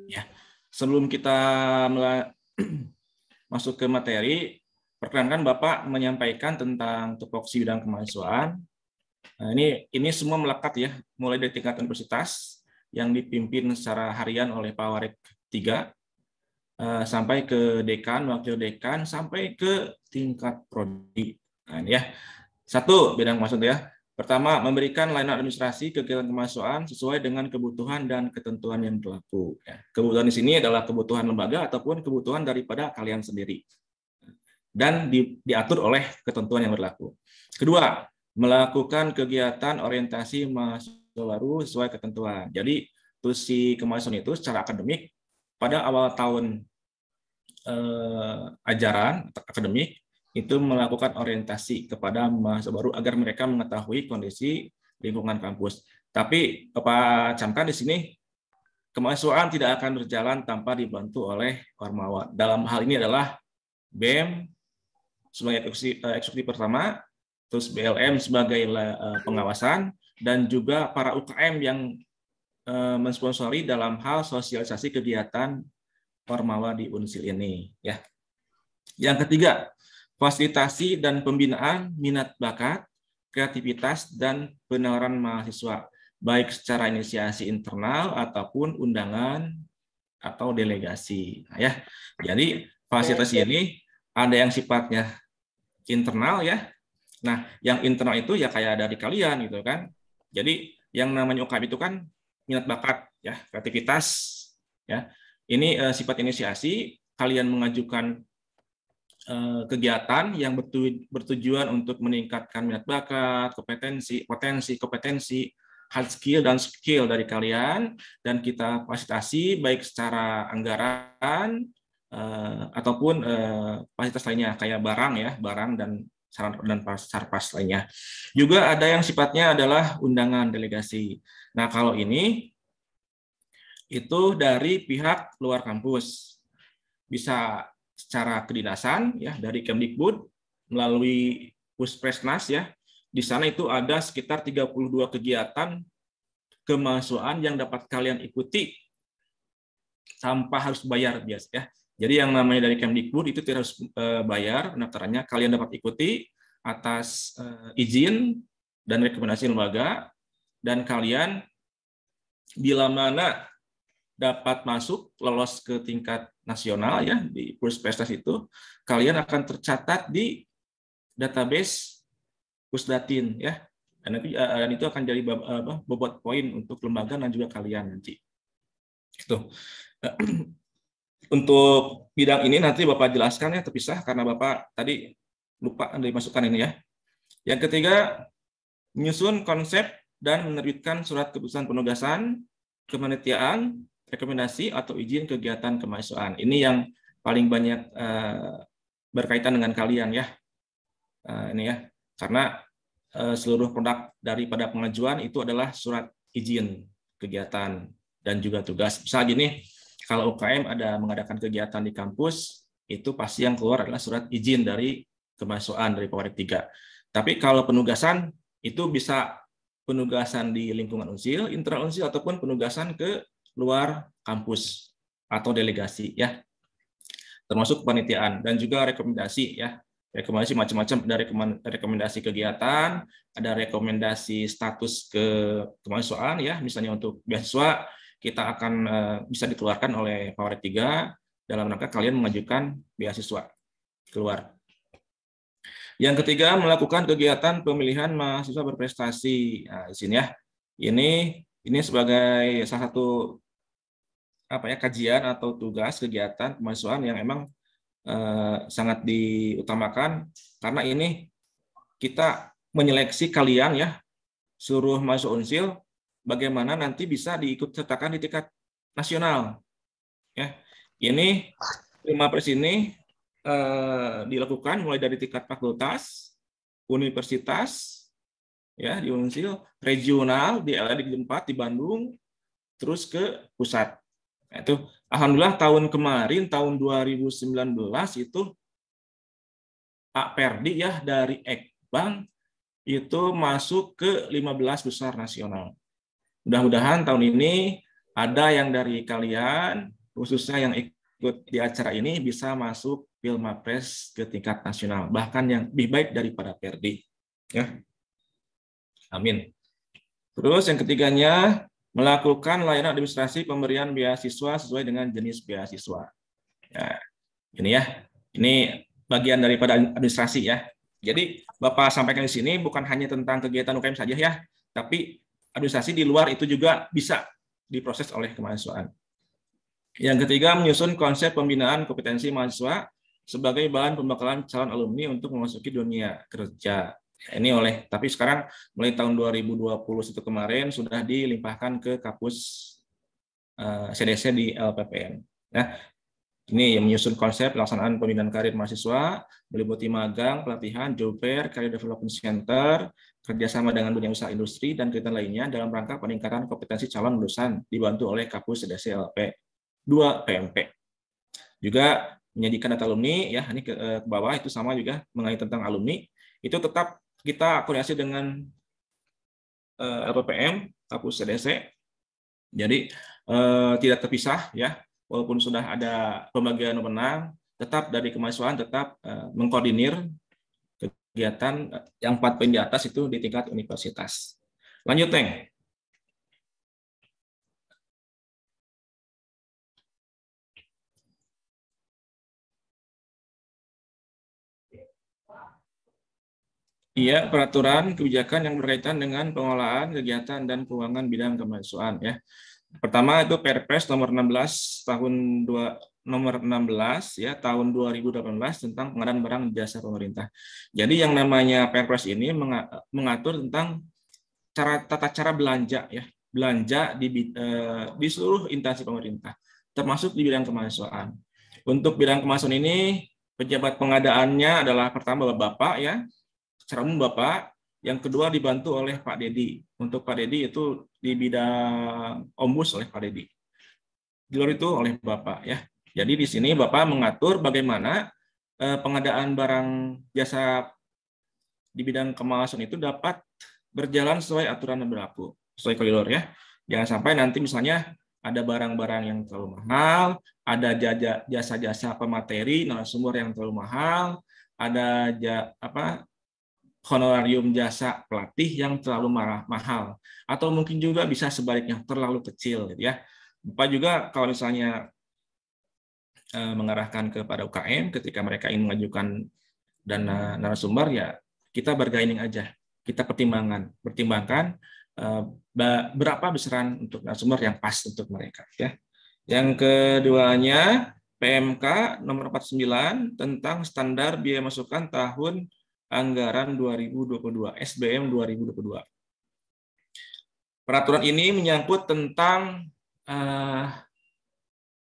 Ya, sebelum kita masuk ke materi, perkenankan Bapak menyampaikan tentang tupoksi bidang kemahasiswaan. Nah, ini semua melekat ya, mulai dari tingkat universitas yang dipimpin secara harian oleh Pak Warek 3, sampai ke dekan, wakil dekan, sampai ke tingkat prodi. Nah, ya. Satu, bidang kemahasiswaan ya. Pertama, memberikan layanan administrasi kegiatan kemahasiswaan sesuai dengan kebutuhan dan ketentuan yang berlaku. Kebutuhan di sini adalah kebutuhan lembaga ataupun kebutuhan daripada kalian sendiri. Dan diatur oleh ketentuan yang berlaku. Kedua, melakukan kegiatan orientasi mahasiswa baru sesuai ketentuan. Jadi, tusi kemahasiswaan itu secara akademik pada awal tahun ajaran akademik itu melakukan orientasi kepada mahasiswa baru agar mereka mengetahui kondisi lingkungan kampus. Tapi Bapak camkan di sini, kemahasiswaan tidak akan berjalan tanpa dibantu oleh Ormawa. Dalam hal ini adalah BEM sebagai eksekutif pertama, terus BLM sebagai pengawasan, dan juga para UKM yang mensponsori dalam hal sosialisasi kegiatan Ormawa di Unsil ini. Ya. Yang ketiga, fasilitasi dan pembinaan minat bakat, kreativitas, dan penawaran mahasiswa, baik secara inisiasi internal ataupun undangan atau delegasi. Nah, ya. Jadi fasilitasi ini ada yang sifatnya internal ya. Nah, yang internal itu ya kayak dari kalian gitu kan. Jadi yang namanya UKM itu kan minat bakat ya, kreativitas ya. Ini sifat inisiasi, kalian mengajukan kegiatan yang bertujuan untuk meningkatkan minat bakat, kompetensi, hard skill dan skill dari kalian, dan kita fasilitasi baik secara anggaran ataupun fasilitas lainnya kayak barang dan sarpas lainnya. Juga ada yang sifatnya adalah undangan delegasi. Nah, kalau ini itu dari pihak luar kampus. Bisa secara kedinasan ya dari Kemdikbud melalui Puspresnas ya. Di sana itu ada sekitar 32 kegiatan kemahasiswaan yang dapat kalian ikuti tanpa harus bayar biasa ya. Jadi yang namanya dari Kemdikbud itu tidak harus bayar pendaftarannya, kalian dapat ikuti atas izin dan rekomendasi lembaga, dan kalian bila mana dapat masuk lolos ke tingkat nasional ya di Puspresnas itu, kalian akan tercatat di database Pusdatin ya. Dan itu akan jadi bobot poin untuk lembaga dan juga kalian nanti. Itu. Untuk bidang ini nanti Bapak jelaskan ya terpisah karena Bapak tadi lupa dimasukkan ini ya. Yang ketiga, menyusun konsep dan menerbitkan surat keputusan penugasan, kepanitiaan, rekomendasi atau izin kegiatan kemahasiswaan. Ini yang paling banyak berkaitan dengan kalian ya. Ini ya, karena seluruh produk daripada pengajuan itu adalah surat izin kegiatan dan juga tugas. Misalnya gini, kalau UKM ada mengadakan kegiatan di kampus, itu pasti yang keluar adalah surat izin dari kemahasiswaan dari Power 3. Tapi kalau penugasan, itu bisa penugasan di lingkungan Unsil, internal Unsil, ataupun penugasan ke luar kampus atau delegasi ya. Termasuk kepanitiaan dan juga rekomendasi ya. Rekomendasi macam-macam, ada rekomendasi kegiatan, ada rekomendasi status ke kemahasiswaan ya, misalnya untuk beasiswa kita akan bisa dikeluarkan oleh Power 3 dalam rangka kalian mengajukan beasiswa keluar. Yang ketiga, melakukan kegiatan pemilihan mahasiswa berprestasi. Nah, di sini ya. Ini sebagai salah satu kajian atau tugas kegiatan kemahasiswaan yang emang sangat diutamakan karena ini kita menyeleksi kalian ya, seluruh mahasiswa Unsil bagaimana nanti bisa diikut sertakan di tingkat nasional. Ya, ini 5 ini dilakukan mulai dari tingkat fakultas, universitas, ya di Unsil, regional di LAD 4 di Bandung, terus ke pusat. Nah, itu alhamdulillah tahun kemarin tahun 2019 itu Pak Perdi ya dari Ekbang itu masuk ke 15 besar nasional. Mudah-mudahan tahun ini ada yang dari kalian, khususnya yang ikut di acara ini, bisa masuk Pilmapres ke tingkat nasional, bahkan yang lebih baik daripada Perdi. Ya. Amin. Terus yang ketiganya, melakukan layanan administrasi pemberian beasiswa sesuai dengan jenis beasiswa. Ya, ini bagian daripada administrasi ya. Jadi Bapak sampaikan di sini bukan hanya tentang kegiatan UKM saja ya, tapi administrasi di luar itu juga bisa diproses oleh kemahasiswaan. Yang ketiga, menyusun konsep pembinaan kompetensi mahasiswa sebagai bahan pembekalan calon alumni untuk memasuki dunia kerja. Ini tapi sekarang mulai tahun 2021 kemarin sudah dilimpahkan ke Kapus CDC di LPPN. Nah, ini yang menyusun konsep pelaksanaan pembinaan karir mahasiswa, meliputi magang, pelatihan, job fair, career development center, kerjasama dengan dunia usaha industri, dan kegiatan lainnya dalam rangka peningkatan kompetensi calon lulusan dibantu oleh Kapus CDC LP2 PMP. Juga menyajikan data alumni, ya ini ke bawah itu sama juga mengenai tentang alumni, itu tetap kita koordinasi dengan LPPM, Kapus CDC, jadi tidak terpisah ya, walaupun sudah ada pembagian wewenang, tetap dari kemahasiswaan tetap mengkoordinir kegiatan yang 4 poin di atas itu di tingkat universitas. Lanjut, Teng. Iya, peraturan kebijakan yang berkaitan dengan pengelolaan kegiatan dan keuangan bidang kemahasiswaan ya. Pertama itu Perpres nomor 16 tahun 2018 tentang pengadaan barang jasa pemerintah. Jadi yang namanya Perpres ini mengatur tentang tata cara belanja ya, belanja di seluruh instansi pemerintah, termasuk di bidang kemahasiswaan. Untuk bidang kemahasiswaan ini pejabat pengadaannya adalah pertama Bapak ya, secara umum Bapak, yang kedua dibantu oleh Pak Dedi. Untuk Pak Dedi itu di bidang ombus oleh Pak Dedi. di luar itu oleh Bapak ya. Jadi di sini Bapak mengatur bagaimana pengadaan barang jasa di bidang kemalasan itu dapat berjalan sesuai aturan yang berlaku, sesuai koridor ya. Jangan sampai nanti misalnya ada barang-barang yang terlalu mahal, ada jasa-jasa pemateri narasumber yang terlalu mahal, ada honorarium jasa pelatih yang terlalu mahal, atau mungkin juga bisa sebaliknya terlalu kecil, gitu ya. Bapak juga kalau misalnya mengarahkan kepada UKM ketika mereka ingin mengajukan dana narasumber, ya kita bargaining aja, kita pertimbangkan berapa besaran untuk narasumber yang pas untuk mereka, ya. Yang keduanya PMK nomor 49 tentang standar biaya masukan tahun anggaran 2022, SBM 2022. Peraturan ini menyangkut tentang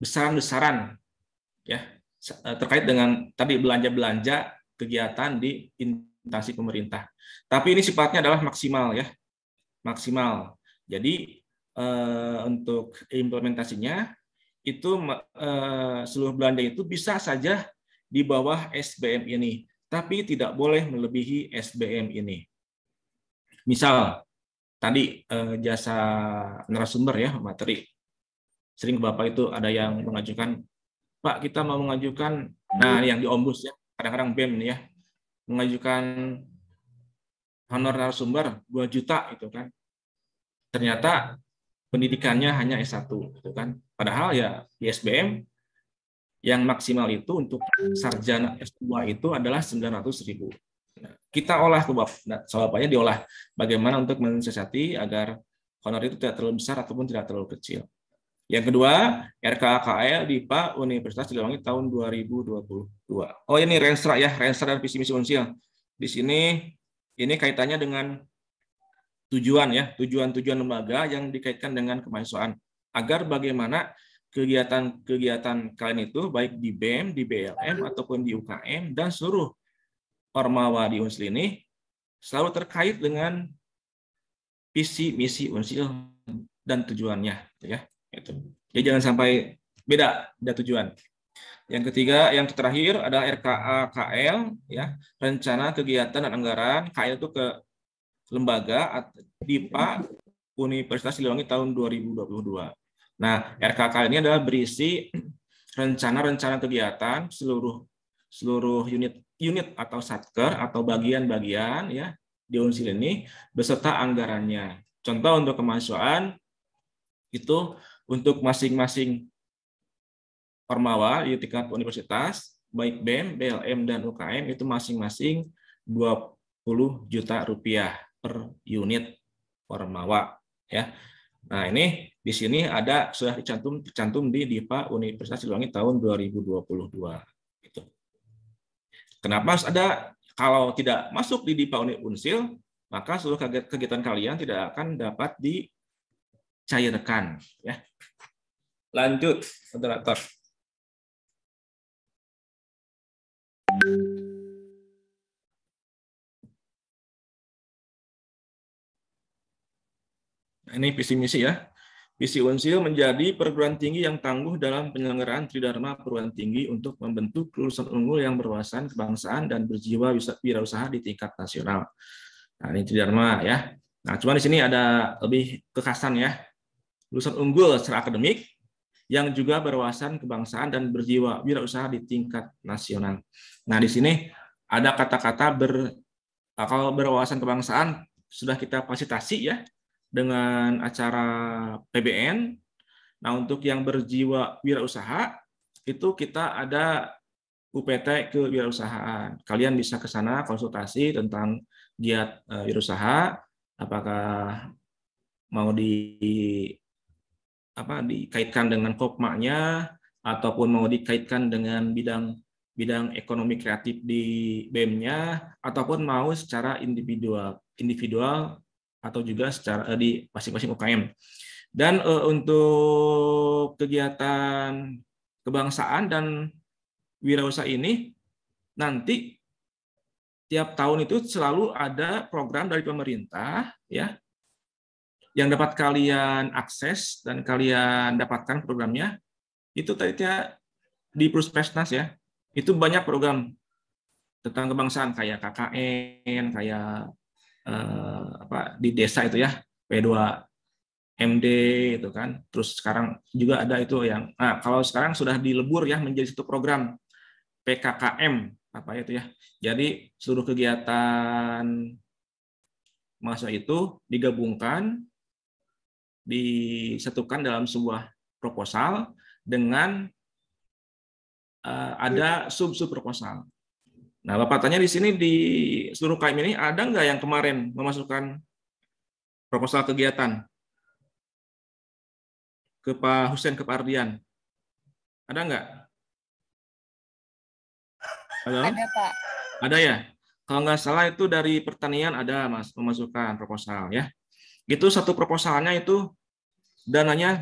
besaran-besaran ya terkait dengan tadi belanja-belanja kegiatan di instansi pemerintah. Tapi ini sifatnya adalah maksimal ya. Maksimal. Jadi untuk implementasinya itu seluruh belanja itu bisa saja di bawah SBM ini, tapi tidak boleh melebihi SBM ini. Misal tadi jasa narasumber ya, materi. Sering Bapak itu ada yang mengajukan, Pak kita mau mengajukan, nah yang di Ombus ya, kadang-kadang BEM ini ya, mengajukan honor narasumber 2 juta itu kan. Ternyata pendidikannya hanya S1 gitu kan. Padahal ya di SBM yang maksimal itu untuk sarjana S2 itu adalah 900.000. Nah, kita olah jawabannya diolah bagaimana untuk mensiasati agar honor itu tidak terlalu besar ataupun tidak terlalu kecil. Yang kedua, RKKL DIPA Universitas Siliwangi tahun 2022. Oh ini Renstra ya, Renstra dan visi misi Unsil. Di sini ini kaitannya dengan tujuan ya, tujuan-tujuan lembaga yang dikaitkan dengan kemahasiswaan. Agar bagaimana kegiatan-kegiatan kalian itu baik di BEM, di BLM ataupun di UKM dan seluruh Ormawa di Unsil ini selalu terkait dengan visi misi Unsil dan tujuannya ya. Itu. Jadi jangan sampai beda tujuan. Yang ketiga, yang terakhir adalah RKA-KL ya, rencana kegiatan dan anggaran. KL itu ke lembaga DIPA Universitas Siliwangi tahun 2022. Nah, RKK ini adalah berisi rencana-rencana kegiatan seluruh unit atau satker atau bagian-bagian ya di Unsil ini beserta anggarannya. Contoh untuk kemahasiswaan itu untuk masing-masing Ormawa di tingkat universitas, baik BEM, BLM, dan UKM itu masing-masing 20 juta rupiah per unit Ormawa. Ya. Nah ini di sini ada sudah tercantum di DIPA Universitas Siliwangi tahun 2022. Gitu. Kenapa harus ada? Kalau tidak masuk di DIPA Unsil, maka seluruh kegiatan kalian tidak akan dapat dicairkan. Ya. Lanjut, moderator. Ini visi misi ya. Visi Unsil menjadi perguruan tinggi yang tangguh dalam penyelenggaraan Tridharma perguruan tinggi untuk membentuk lulusan unggul yang berwawasan kebangsaan dan berjiwa wirausaha di tingkat nasional. Nah, ini Tridharma ya. Nah, cuma di sini ada lebih kekasan ya. Lulusan unggul secara akademik yang juga berwawasan kebangsaan dan berjiwa wirausaha di tingkat nasional. Nah, di sini ada kata-kata kalau berwawasan kebangsaan sudah kita fasilitasi ya dengan acara PBN. Nah, untuk yang berjiwa wirausaha itu kita ada UPT kewirausahaan. Kalian bisa ke sana konsultasi tentang giat wirausaha, apakah mau dikaitkan dengan Kopma-nya ataupun mau dikaitkan dengan bidang ekonomi kreatif di BEM-nya ataupun mau secara individual atau juga secara di masing-masing UKM. Dan untuk kegiatan kebangsaan dan wirausaha ini nanti tiap tahun itu selalu ada program dari pemerintah ya yang dapat kalian akses dan kalian dapatkan programnya itu tadinya di Puskesmas ya, itu banyak program tentang kebangsaan kayak KKN, kayak di desa itu ya, P2MD itu kan. Terus sekarang juga ada itu yang, nah kalau sekarang sudah dilebur ya menjadi satu program PKKM apa itu ya. Jadi seluruh kegiatan mahasiswa itu digabungkan, disatukan dalam sebuah proposal dengan ada sub-sub proposal. Nah, Bapak tanya di sini di seluruh KM ini ada nggak yang kemarin memasukkan proposal kegiatan ke Pak Husen, ke Pak Ardian? Ada nggak? Halo? Ada, Pak. Ada ya? Kalau nggak salah itu dari pertanian ada Mas memasukkan proposal ya. Itu satu proposalnya itu dananya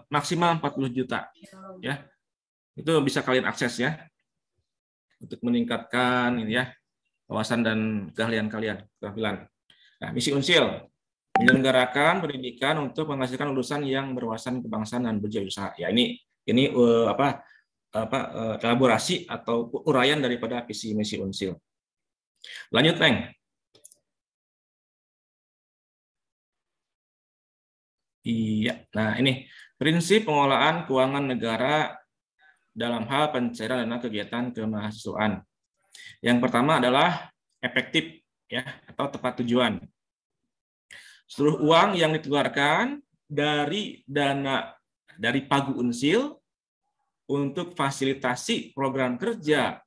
maksimal 40 juta ya. Itu bisa kalian akses ya untuk meningkatkan ini ya wawasan dan keahlian kalian, keterampilan. Nah, misi Unsil menyelenggarakan pendidikan untuk menghasilkan lulusan yang berwawasan kebangsaan dan berwirausaha. Ya ini elaborasi atau uraian daripada visi misi Unsil. Lanjut, Peng. Iya. Nah, ini prinsip pengelolaan keuangan negara dalam hal pencairan dana kegiatan kemahasiswaan. Yang pertama adalah efektif ya atau tepat tujuan. Seluruh uang yang dikeluarkan dari dana dari Pagu Unsil untuk fasilitasi program kerja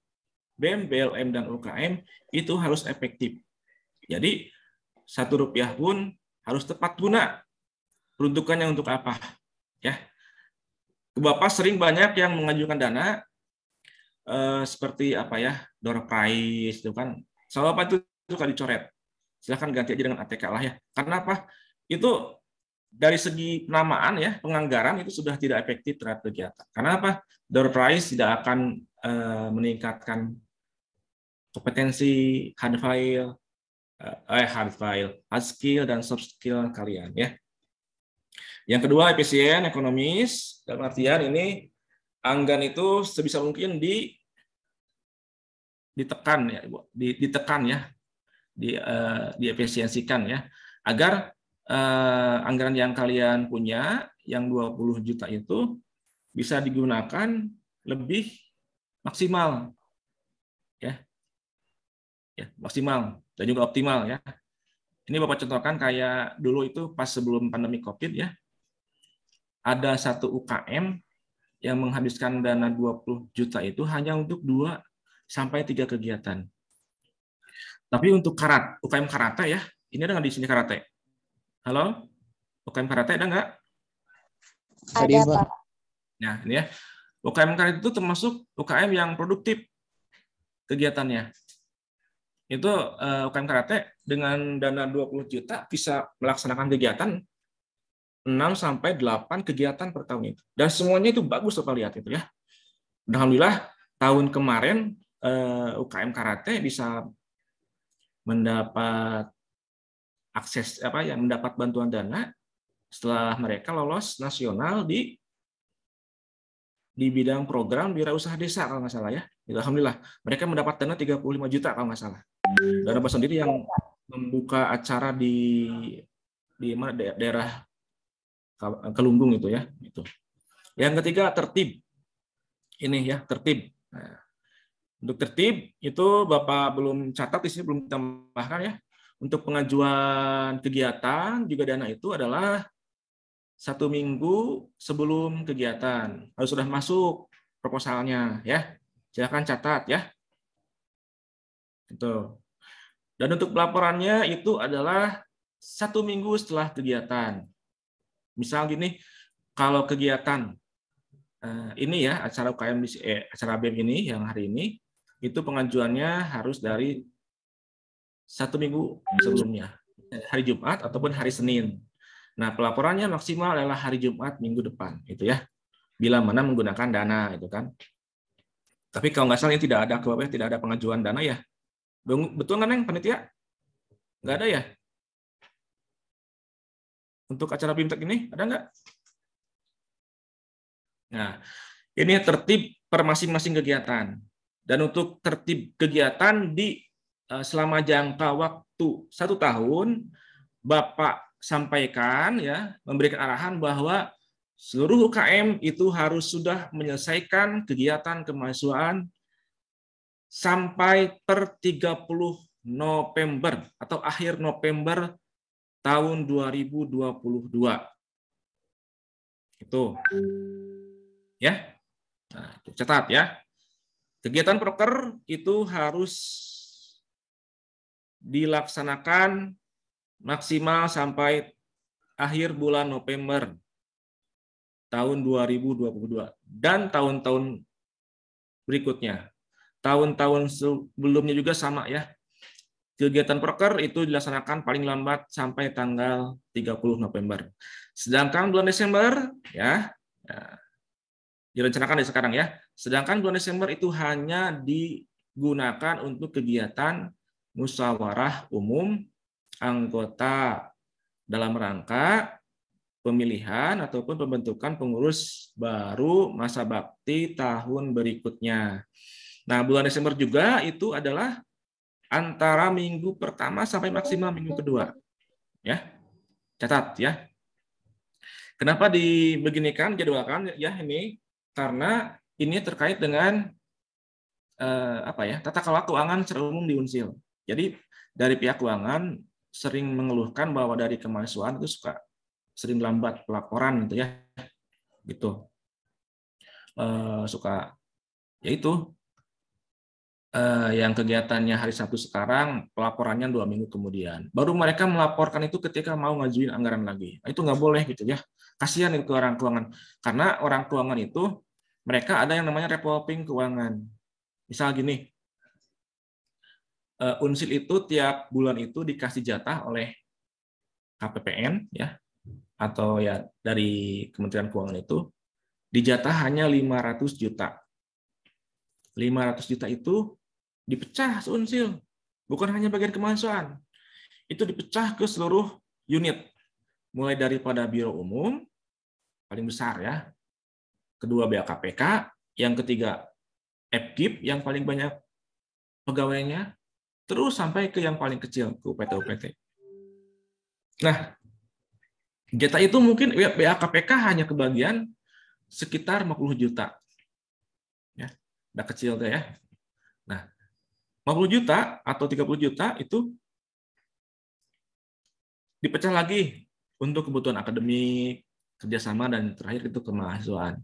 BEM, BLM, dan UKM itu harus efektif. Jadi Rp1 pun harus tepat guna. Peruntukannya untuk apa? Ya. Bapak sering banyak yang mengajukan dana seperti apa ya, door prize itu kan. Soal apa itu suka dicoret. Silahkan ganti aja dengan ATK lah ya. Karena apa? Itu dari segi penamaan ya, penganggaran itu sudah tidak efektif terhadap kegiatan. Karena apa? Door prize tidak akan meningkatkan kompetensi hard skill dan soft skill kalian ya. Yang kedua, efisien, ekonomis, dalam artian ini anggaran itu sebisa mungkin ditekan ya, diefisiensikan ya, agar anggaran yang kalian punya yang 20 juta itu bisa digunakan lebih maksimal ya, maksimal dan juga optimal ya. Ini Bapak contohkan kayak dulu itu pas sebelum pandemi COVID ya, ada satu UKM yang menghabiskan dana 20 juta itu hanya untuk 2 sampai 3 kegiatan. Tapi untuk UKM karate ya, ini ada nggak di sini karate? Halo? UKM karate ada nggak? Ada, Pak. Nah, ini ya. UKM karate itu termasuk UKM yang produktif kegiatannya. Itu UKM karate dengan dana 20 juta bisa melaksanakan kegiatan 6 sampai 8 kegiatan per tahun itu. Dan semuanya itu bagus Bapak lihat itu ya. Alhamdulillah tahun kemarin UKM karate bisa mendapat akses mendapat bantuan dana setelah mereka lolos nasional di bidang program wirausaha desa kalau nggak salah ya. Alhamdulillah mereka mendapat dana 35 juta kalau nggak salah. Dan Bapak sendiri yang membuka acara di daerah Kelunggung itu ya. Itu. Yang ketiga tertib. Ini ya tertib. Nah, untuk tertib itu Bapak belum catat di sini, belum ditambahkan ya. Untuk pengajuan kegiatan juga dana itu adalah 1 minggu sebelum kegiatan harus sudah masuk proposalnya ya. Silakan catat ya. Itu. Dan untuk pelaporannya itu adalah 1 minggu setelah kegiatan. Misal gini, kalau kegiatan ini ya acara UKM acara BEM ini yang hari ini itu pengajuannya harus dari 1 minggu sebelumnya, hari Jumat ataupun hari Senin. Nah, pelaporannya maksimal adalah hari Jumat minggu depan, itu ya. Bila mana menggunakan dana, itu kan. Tapi kalau nggak salah ini tidak ada pengajuan dana ya. Betul nggak Neng, panitia? Nggak ada ya? Untuk acara BIMTEK ini ada nggak? Nah, Ini tertib per masing-masing kegiatan. Dan untuk tertib kegiatan di selama jangka waktu 1 tahun, Bapak sampaikan ya, memberikan arahan bahwa seluruh UKM itu harus sudah menyelesaikan kegiatan kemahasiswaan sampai per 30 November atau akhir November tahun 2022. Itu. Ya. Nah, catat ya. Kegiatan proker itu harus dilaksanakan maksimal sampai akhir bulan November tahun 2022 dan tahun-tahun berikutnya. Tahun-tahun sebelumnya juga sama ya. Kegiatan proker itu dilaksanakan paling lambat sampai tanggal 30 November. Sedangkan bulan Desember ya, direncanakan dari sekarang ya. Sedangkan bulan Desember itu hanya digunakan untuk kegiatan musyawarah umum anggota dalam rangka pemilihan ataupun pembentukan pengurus baru masa bakti tahun berikutnya. Nah, bulan Desember juga itu adalah antara minggu pertama sampai maksimal minggu kedua. Ya. Catat ya. Kenapa dibeginikan jadwalkan ya ini? Karena ini terkait dengan tata kelola keuangan secara umum di Unsil. Jadi dari pihak keuangan sering mengeluhkan bahwa dari kemahasiswaan itu sering lambat pelaporan gitu ya. Gitu. Yaitu yang kegiatannya hari Sabtu sekarang, pelaporannya 2 minggu kemudian. Baru mereka melaporkan itu ketika mau ngajuin anggaran lagi. Itu nggak boleh gitu ya. Kasihan itu orang keuangan. Karena orang keuangan itu, mereka ada yang namanya revolving keuangan. Misal gini, Unsil itu tiap bulan itu dikasih jatah oleh KPPN, ya, atau ya dari Kementerian Keuangan itu, dijatah hanya 500 juta. 500 juta itu dipecah se-Unsil, bukan hanya bagian kemahasiswaan. Itu dipecah ke seluruh unit, mulai daripada Biro Umum, paling besar ya, kedua BAKPK, yang ketiga FGIP, yang paling banyak pegawainya, terus sampai ke yang paling kecil, ke UPT-UPT. Nah, jatah itu mungkin BAKPK hanya kebagian sekitar 50 juta. Ya, udah kecil tuh ya. Nah, 50 juta atau 30 juta itu dipecah lagi untuk kebutuhan akademik, kerjasama, dan terakhir itu kemahasiswaan.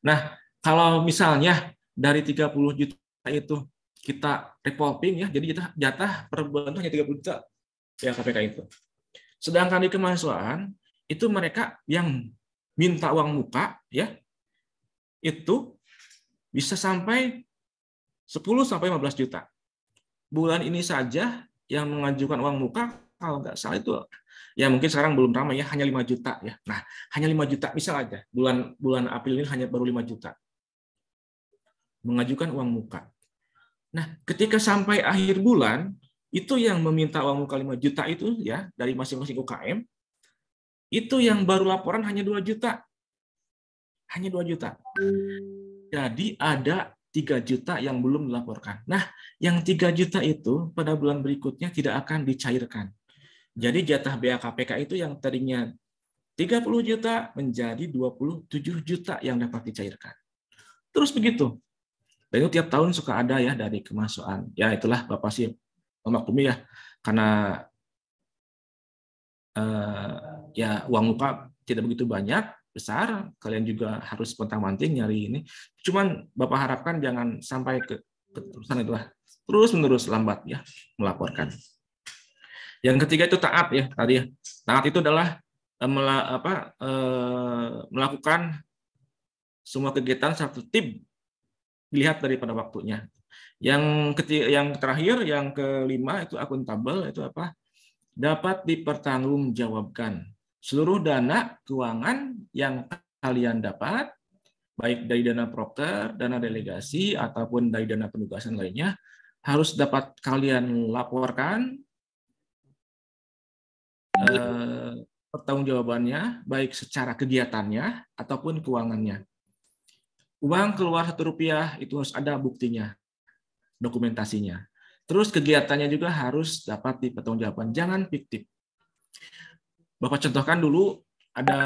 Nah, kalau misalnya dari 30 juta itu kita revolving ya, jadi jatah per bulan itu hanya 30 juta ya KPK itu. Sedangkan di kemahasiswaan itu mereka yang minta uang muka ya itu bisa sampai 10-15 juta. Bulan ini saja yang mengajukan uang muka kalau nggak salah itu ya mungkin sekarang belum ramai ya, hanya 5 juta ya. Nah, hanya 5 juta misal aja. Bulan April ini hanya baru 5 juta mengajukan uang muka. Nah, ketika sampai akhir bulan, itu yang meminta uang muka 5 juta itu ya dari masing-masing UKM, itu yang baru laporan hanya 2 juta. Hanya 2 juta. Jadi ada 3 juta yang belum dilaporkan. Nah, yang 3 juta itu pada bulan berikutnya tidak akan dicairkan. Jadi jatah BAKPK itu yang tadinya 30 juta menjadi 27 juta yang dapat dicairkan. Terus begitu. Dan itu tiap tahun suka ada ya dari kemahasiswaan. Ya itulah Bapak sih memaklumi ya, karena ya uang muka tidak begitu banyak, besar, kalian juga harus pontang-panting nyari ini. Cuman Bapak harapkan jangan sampai ke keterusan itulah terus-menerus lambat ya melaporkan. Yang ketiga itu taat ya tadi ya. Taat itu adalah melakukan semua kegiatan secara tertib dilihat daripada waktunya. Yang terakhir, yang kelima itu akuntabel, itu apa? Dapat dipertanggungjawabkan. Seluruh dana keuangan yang kalian dapat, baik dari dana proker, dana delegasi, ataupun dari dana penugasan lainnya, harus dapat kalian laporkan pertanggungjawabannya, baik secara kegiatannya ataupun keuangannya. Uang keluar Rp1 itu harus ada buktinya, dokumentasinya. Terus kegiatannya juga harus dapat dipertanggungjawabkan, jangan fiktif. Bapak contohkan dulu ada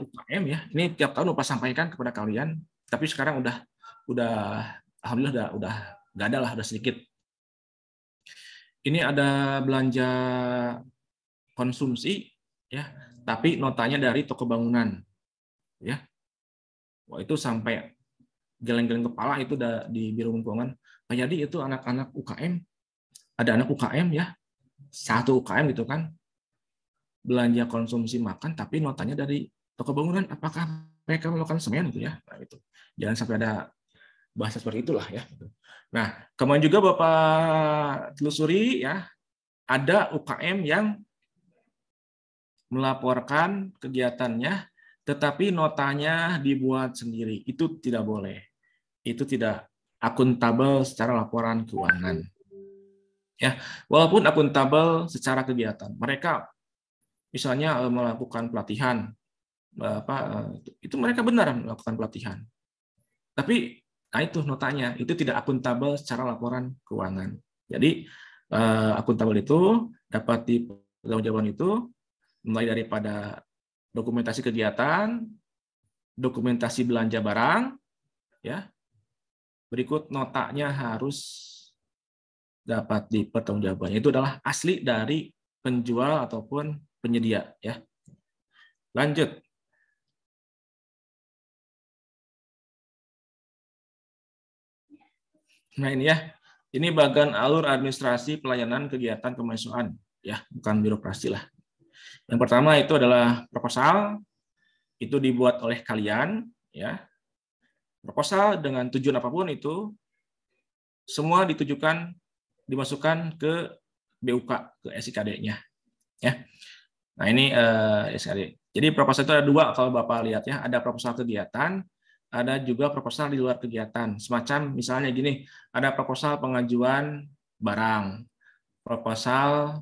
UKM ya. Ini tiap tahun Bapak sampaikan kepada kalian, tapi sekarang udah alhamdulillah udah nggak ada lah, udah sedikit. Ini ada belanja konsumsi ya, tapi notanya dari toko bangunan ya. Wah, itu sampai geleng-geleng kepala itu udah di Biro Keuangan. Pak Yadi itu anak-anak UKM, ada anak UKM ya, satu UKM gitu kan, belanja konsumsi makan tapi notanya dari toko bangunan, apakah mereka melakukan semen gitu ya? Nah, itu jangan sampai ada bahasa seperti itulah ya. Nah, kemarin juga Bapak telusuri ya, ada UKM yang melaporkan kegiatannya tetapi notanya dibuat sendiri. Itu tidak boleh. Itu tidak akuntabel secara laporan keuangan. Ya, walaupun akuntabel secara kegiatan. Mereka misalnya melakukan pelatihan, itu mereka benar melakukan pelatihan. Tapi nah itu notanya, itu tidak akuntabel secara laporan keuangan. Jadi akuntabel itu dapat dipertanggungjawabkan itu mulai daripada dokumentasi kegiatan, dokumentasi belanja barang, ya. Berikut notanya harus dapat dipertanggungjawabkan. Itu adalah asli dari penjual ataupun penyedia, ya. Lanjut. Nah ini ya, ini bagian alur administrasi pelayanan kegiatan kemahasiswaan, ya, bukan birokrasi lah. Yang pertama itu adalah proposal, itu dibuat oleh kalian, ya. Proposal dengan tujuan apapun itu semua dimasukkan ke BUK, ke SIKD-nya, ya. Nah ini SIKD. Jadi proposal itu ada dua kalau Bapak lihat ya, ada proposal kegiatan, ada juga proposal di luar kegiatan. Semacam misalnya gini, ada proposal pengajuan barang, proposal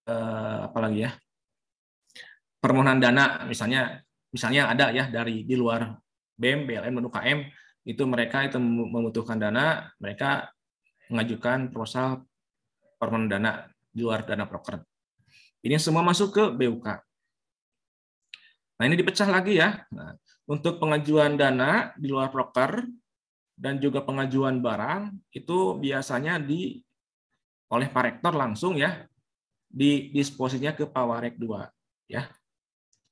apalagi ya, permohonan dana misalnya ada ya dari di luar BEM, BLN, dan UKM, itu mereka itu membutuhkan dana, mereka mengajukan proposal permohonan dana di luar dana proker. Ini semua masuk ke BUK. Nah ini dipecah lagi ya. Nah, untuk pengajuan dana di luar proker dan juga pengajuan barang itu biasanya oleh Pak Rektor langsung ya, disposinya ke Pak Warek 2 ya.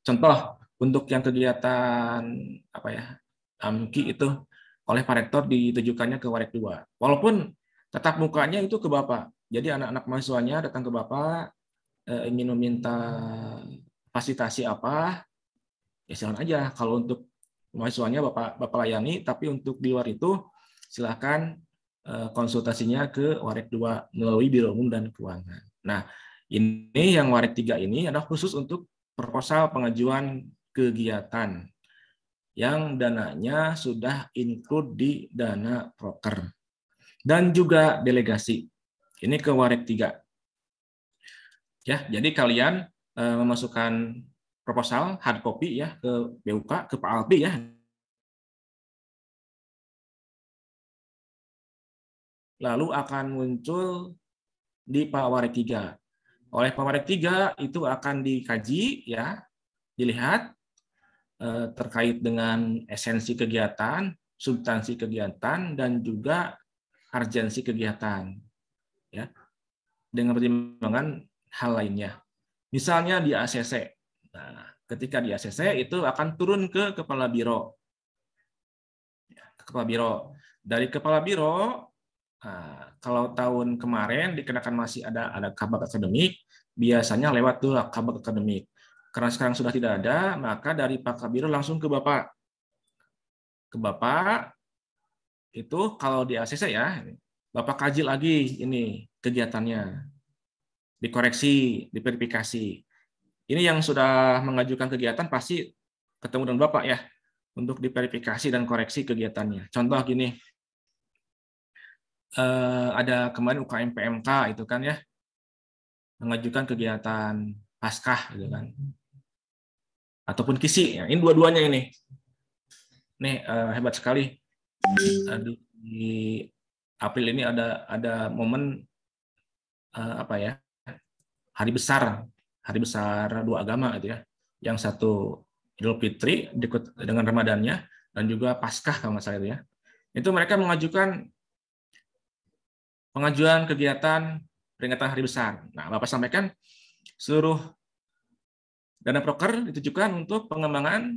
Contoh untuk yang kegiatan apa ya, AMKI itu oleh Pak Rektor ditujukannya ke Warek 2. Walaupun tetap mukanya itu ke Bapak. Jadi anak-anak mahasiswanya datang ke Bapak ingin meminta fasilitasi apa, ya silakan aja. Kalau untuk mahasiswanya Bapak layani, tapi untuk di luar itu silakan konsultasinya ke Warek 2 melalui Biro Umum dan Keuangan. Nah, ini yang Warek 3 ini adalah khusus untuk proposal pengajuan kegiatan yang dananya sudah include di dana proker dan juga delegasi. Ini ke Warek 3. Ya, jadi kalian memasukkan proposal hard copy ya ke BUK, ke Pak Alpi ya. Lalu akan muncul di Pak Warek 3. Oleh Pak Warek 3 itu akan dikaji ya, dilihat terkait dengan esensi kegiatan, substansi kegiatan, dan juga urgensi kegiatan ya, dengan pertimbangan hal lainnya. Misalnya di ACC. Nah, ketika di ACC itu akan turun ke kepala biro. Kepala biro. Dari kepala biro, nah, kalau tahun kemarin dikenakan masih ada kabak akademik, biasanya lewat tuh kabak akademik. Karena sekarang sudah tidak ada, maka dari Pak Kabiro langsung ke Bapak. Ke Bapak itu kalau di ACC ya, Bapak kaji lagi ini kegiatannya, dikoreksi, diverifikasi. Ini yang sudah mengajukan kegiatan pasti ketemu dengan Bapak ya, untuk diverifikasi dan koreksi kegiatannya. Contoh gini, ada kemarin UKM PMK itu kan ya, mengajukan kegiatan Paskah gitu kan, ataupun KISI. Ya, ini dua-duanya ini. nih hebat sekali. Di April ini ada momen apa ya, hari besar dua agama gitu ya. Yang satu Idul Fitri dengan Ramadannya, dan juga Paskah kalau nggak salah itu ya. Itu mereka mengajukan pengajuan kegiatan peringatan hari besar. Nah, Bapak sampaikan seluruh dana proker ditujukan untuk pengembangan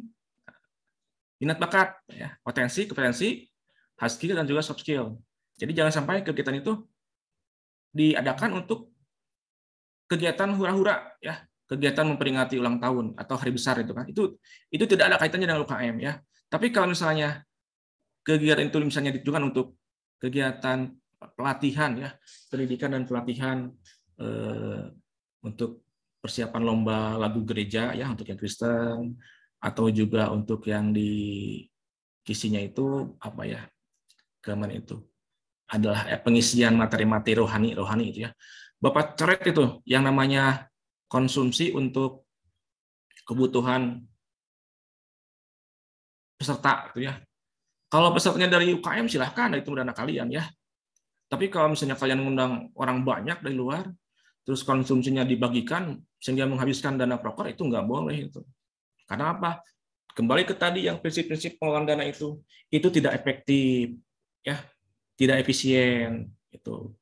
minat bakat, ya, kompetensi, hard skill, dan juga soft skill. Jadi jangan sampai kegiatan itu diadakan untuk kegiatan hura-hura, ya, kegiatan memperingati ulang tahun atau hari besar itu kan. Itu tidak ada kaitannya dengan UKM ya. Tapi kalau misalnya kegiatan itu misalnya ditujukan untuk kegiatan pelatihan ya, pendidikan dan pelatihan untuk persiapan lomba lagu gereja ya untuk yang Kristen, atau juga untuk yang di kisinya itu apa ya, kemen itu adalah pengisian materi-materi rohani itu ya. Bapak coret itu yang namanya konsumsi untuk kebutuhan peserta itu ya. Kalau pesertanya dari UKM silahkan, itu dana kalian ya. Tapi kalau misalnya kalian mengundang orang banyak dari luar, terus konsumsinya dibagikan sehingga menghabiskan dana proker, itu nggak boleh itu. Karena apa? Kembali ke tadi yang prinsip-prinsip pengelolaan dana itu tidak efektif, ya, tidak efisien itu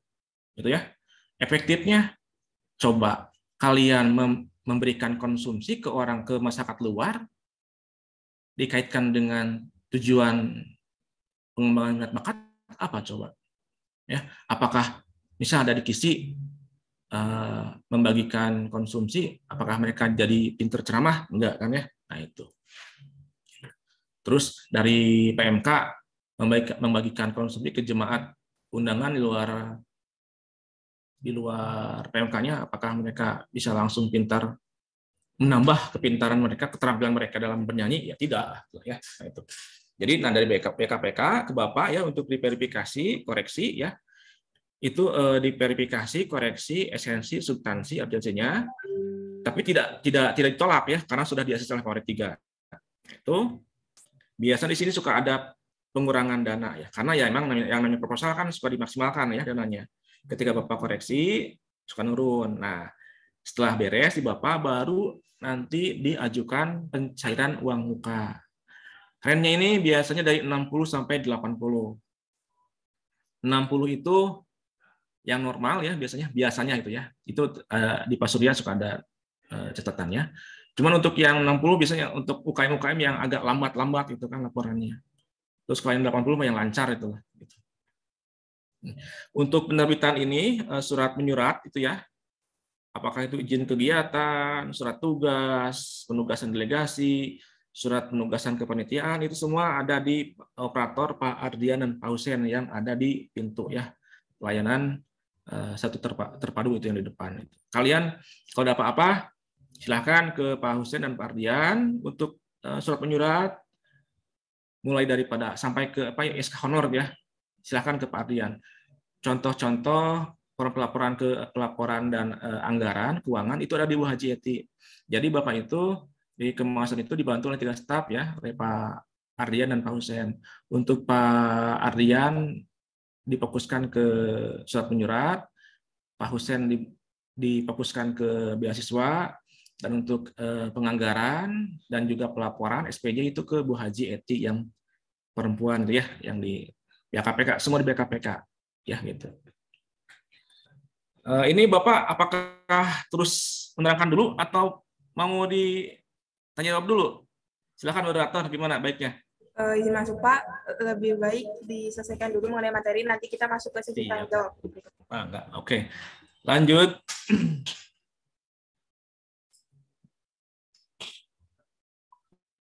ya. Efektifnya coba kalian memberikan konsumsi ke masyarakat luar, dikaitkan dengan tujuan pengembangan minat bakat apa coba? Ya, apakah misalnya dari KISI membagikan konsumsi, apakah mereka jadi pinter ceramah? Enggak kan ya? Nah itu. Terus dari PMK membagikan konsumsi ke jemaat undangan di luar PMK-nya, apakah mereka bisa langsung pintar menambah kepintaran mereka, keterampilan mereka dalam bernyanyi? Ya tidak ya. Nah, itu. Jadi dari BKPK ke Bapak ya untuk diverifikasi, koreksi ya. Itu diverifikasi, koreksi, esensi, substansi, urgensinya, tapi tidak ditolak ya karena sudah di-assess oleh Polri 3. Itu biasa di sini suka ada pengurangan dana ya, karena ya emang yang namanya proposal kan suka dimaksimalkan ya dananya. Ketika Bapak koreksi suka nurun. Nah, setelah beres di Bapak baru nanti diajukan pencairan uang muka. Trennya ini biasanya dari 60 sampai 80. 60 itu yang normal ya, biasanya itu ya. Itu di Pak Surya suka ada catatannya. Cuman untuk yang 60 biasanya untuk UKM-UKM yang agak lambat itu kan laporannya. Terus kalau yang 80 yang lancar itu. Untuk penerbitan ini surat menyurat itu ya. Apakah itu izin kegiatan, surat tugas, penugasan delegasi, surat penugasan kepanitiaan, itu semua ada di operator Pak Ardian dan Pak Husen yang ada di pintu ya pelayanan satu terpadu itu yang di depan. Kalian kalau ada apa-apa silahkan ke Pak Husen dan Pak Ardian untuk surat menyurat, mulai daripada sampai ke apa ya, SK honor ya, silahkan ke Pak Ardian. Contoh-contoh pelaporan dan anggaran keuangan itu ada di Bu Haji Eti. Jadi Bapak itu di kemasan itu dibantu oleh 3 staf ya, oleh Pak Ardian dan Pak Husen. Untuk Pak Ardian difokuskan ke surat menyurat, Pak Husen difokuskan ke beasiswa, dan untuk penganggaran dan juga pelaporan SPJ itu ke Bu Haji Eti yang perempuan itu ya, yang di BKPK, semua di BKPK ya gitu. Ini Bapak apakah terus menerangkan dulu atau mau ditanya jawab dulu? Silakan moderator, gimana baiknya? Izin masuk Pak, lebih baik diselesaikan dulu mengenai materi, nanti kita masuk ke sesi tanya jawab. Enggak. Oke. Lanjut.